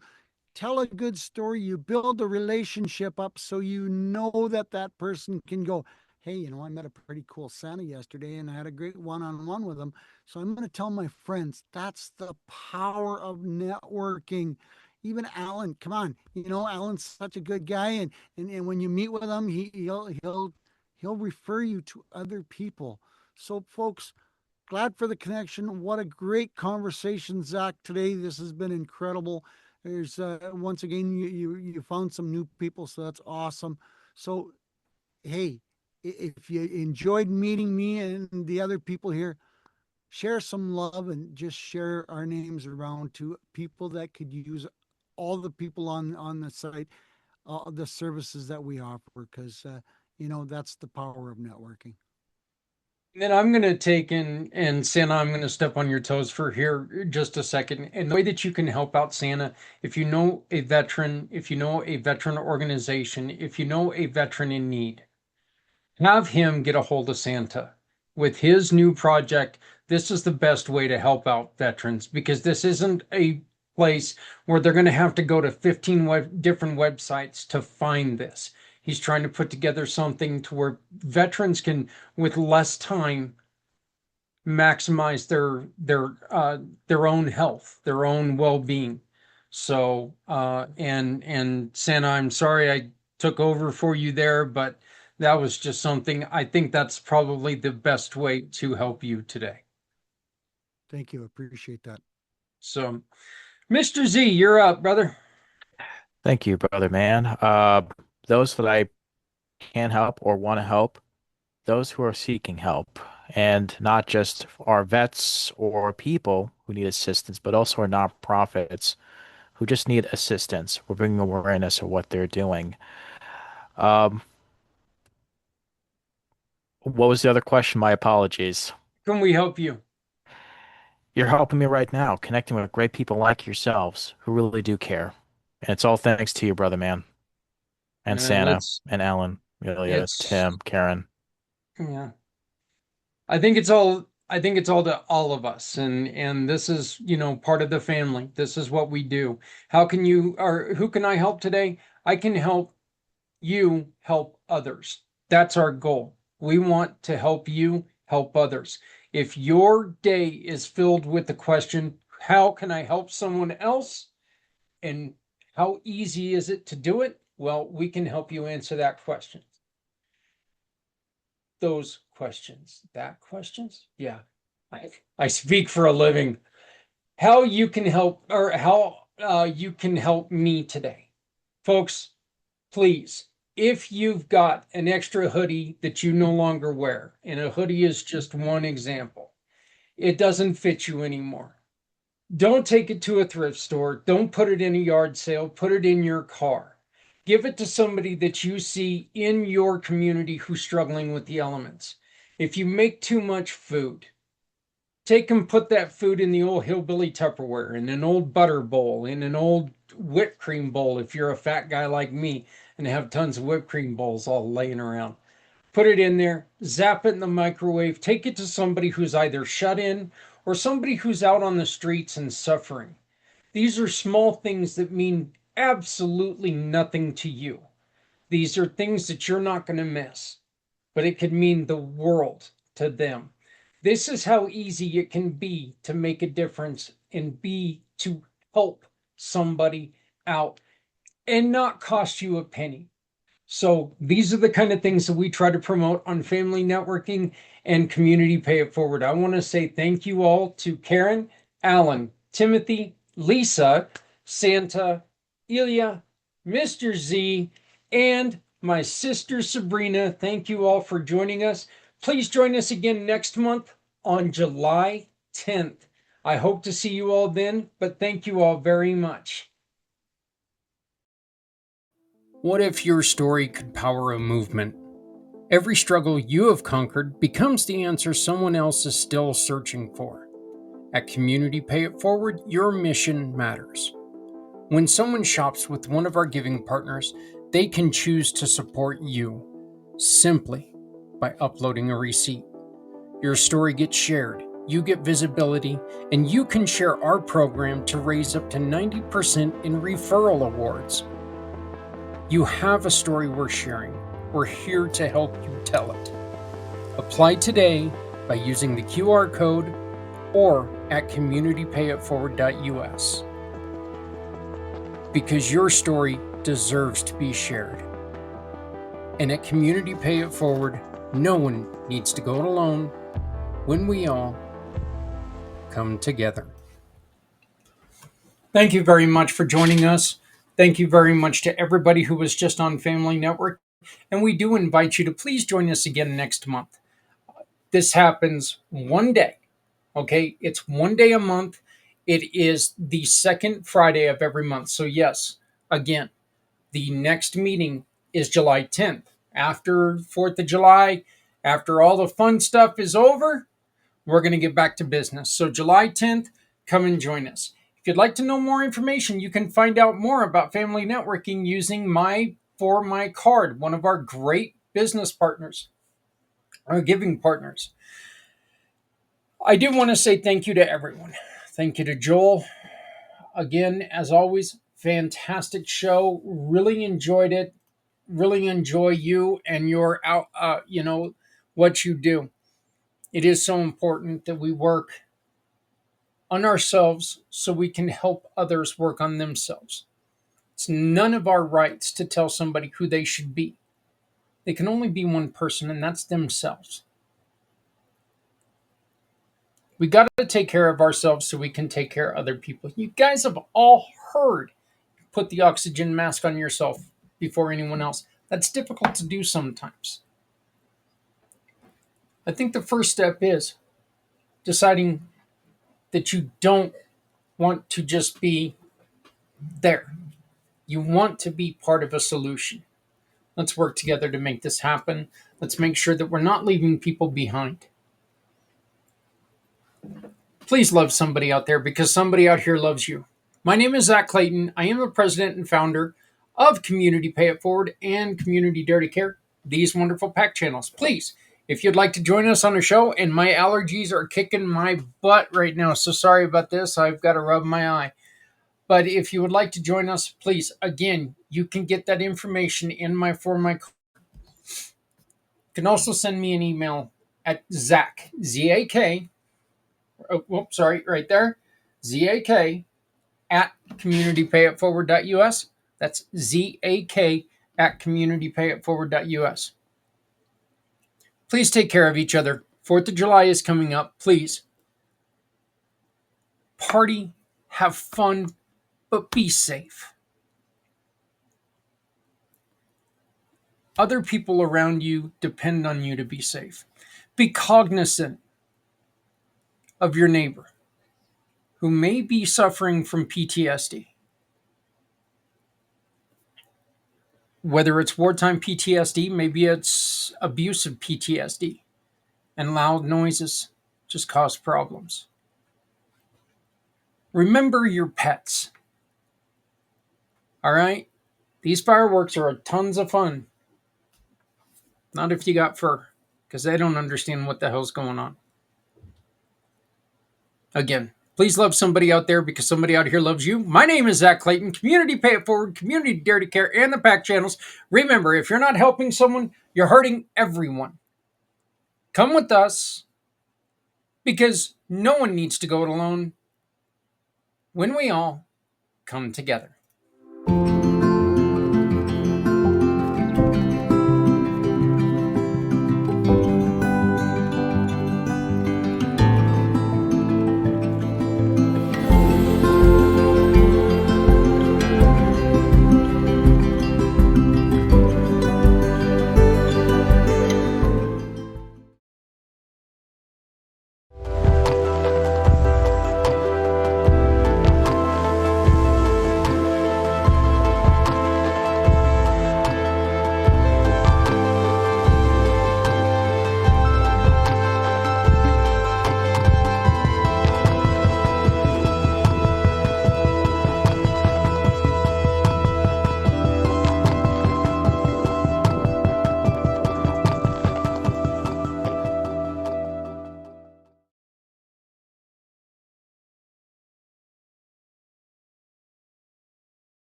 tell a good story, you build a relationship up so you know that that person can go, hey, you know, I met a pretty cool Santa yesterday and I had a great one-on-one with him. So I'm going to tell my friends. That's the power of networking. Even Alan, come on, you know, Alan's such a good guy. And when you meet with him, he'll refer you to other people. So folks, glad for the connection. What a great conversation, Zach, today. This has been incredible. There's once again, you found some new people, so that's awesome. So, hey, if you enjoyed meeting me and the other people here, share some love and just share our names around to people that could use all the people on the site, the services that we offer, because you know, that's the power of networking. Then I'm going to take in, and Santa, I'm going to step on your toes for here just a second. And the way that you can help out Santa, if you know a veteran, if you know a veteran organization, if you know a veteran in need, have him get a hold of Santa. With his new project, this is the best way to help out veterans because this isn't a place where they're going to have to go to 15 different websites to find this. He's trying to put together something to where veterans can, with less time, maximize their own health, their own well-being. So and Santa, I'm sorry I took over for you there, but that was just something. I think that's probably the best way to help you today. Thank you. Appreciate that. So, Mr. Z, you're up, brother. Thank you, brother man. Those that I can help or want to help, those who are seeking help, and not just our vets or people who need assistance, but also our nonprofits who just need assistance. We're bringing awareness of what they're doing. Um, what was the other question? My apologies. Can we help you? You're helping me right now, connecting with great people like yourselves who really do care. And it's all thanks to you, brother man, and Santa, It's and Alan, Ilya, it's Tim, Karen. yeah. I think it's all to all of us, and this is, part of the family. This is what we do. How can you, or who can I help today? I can help you help others. That's our goal. We want to help you help others. If your day is filled with the question, how can I help someone else? And how easy is it to do it? Well, we can help you answer that question. Those questions. That questions? Yeah. I speak for a living. How you can help, or how you can help me today. Folks, please, if you've got an extra hoodie that you no longer wear, and a hoodie is just one example, it doesn't fit you anymore. Don't take it to a thrift store. Don't put it in a yard sale. Put it in your car. Give it to somebody that you see in your community who's struggling with the elements. If you make too much food, take and put that food in the old hillbilly Tupperware, in an old butter bowl, in an old whipped cream bowl if you're a fat guy like me and have tons of whipped cream bowls all laying around. Put it in there, zap it in the microwave, take it to somebody who's either shut in or somebody who's out on the streets and suffering. These are small things that mean absolutely nothing to you. These are things that you're not going to miss, but it could mean the world to them. This is how easy it can be to make a difference and be to help somebody out and not cost you a penny. So these are the kind of things that we try to promote on Family Networking and Community Pay It Forward. I want to say thank you all to Karen, Alan, Timothy, Lisa, Santa, Ilya, Mr. Z, and my sister Sabrina. Thank you all for joining us. Please join us again next month on July 10th. I hope to see you all then, but thank you all very much. What if your story could power a movement? Every struggle you have conquered becomes the answer someone else is still searching for. At Community Pay It Forward, your mission matters. When someone shops with one of our giving partners, they can choose to support you simply by uploading a receipt. Your story gets shared, you get visibility, and you can share our program to raise up to 90% in referral awards. You have a story worth sharing. We're here to help you tell it. Apply today by using the QR code or at communitypayitforward.us. Because your story deserves to be shared. And at Community Pay It Forward, no one needs to go it alone when we all come together. Thank you very much for joining us. Thank you very much to everybody who was just on Family Network. And we do invite you to please join us again next month. This happens one day, okay? It's one day a month. It is the second Friday of every month. So yes, again, the next meeting is July 10th. After 4th of July, after all the fun stuff is over, we're going to get back to business. So July 10th, come and join us. If you'd like to know more information, you can find out more about Family Networking using For My Card, one of our great business partners, our giving partners. I do want to say thank you to everyone. Thank you to Joel. Again, as always, fantastic show. Really enjoyed it. Really enjoy you and your what you do. It is so important that we work on ourselves so we can help others work on themselves. It's none of our rights to tell somebody who they should be. They can only be one person, and that's themselves. We got to take care of ourselves so we can take care of other people. You guys have all heard, put the oxygen mask on yourself before anyone else. That's difficult to do sometimes. I think the first step is deciding that you don't want to just be there. You want to be part of a solution. Let's work together to make this happen. Let's make sure that we're not leaving people behind. Please love somebody out there because somebody out here loves you. My name is Zach Clayton. I am the president and founder of Community Pay It Forward and Community Dirty Care, these wonderful pack channels. Please, if you'd like to join us on a show, and my allergies are kicking my butt right now, so sorry about this. I've got to rub my eye. But if you would like to join us, please, again, you can get that information in For My Card. You can also send me an email at Zach, Z-A-K, right there, Z-A-K, at communitypayitforward.us. That's Z-A-K at communitypayitforward.us. Please take care of each other. 4th of July is coming up. Please party, have fun, but be safe. Other people around you depend on you to be safe. Be cognizant of your neighbor who may be suffering from PTSD. Whether it's wartime PTSD, maybe it's abusive PTSD. and loud noises just cause problems. Remember your pets. All right? These fireworks are tons of fun. Not if you got fur, because they don't understand what the hell's going on. Again, please love somebody out there because somebody out here loves you. My name is Zach Clayton, Community Pay It Forward, Community Dare to Care, and the PAC channels. Remember, if you're not helping someone, you're hurting everyone. Come with us because no one needs to go it alone when we all come together.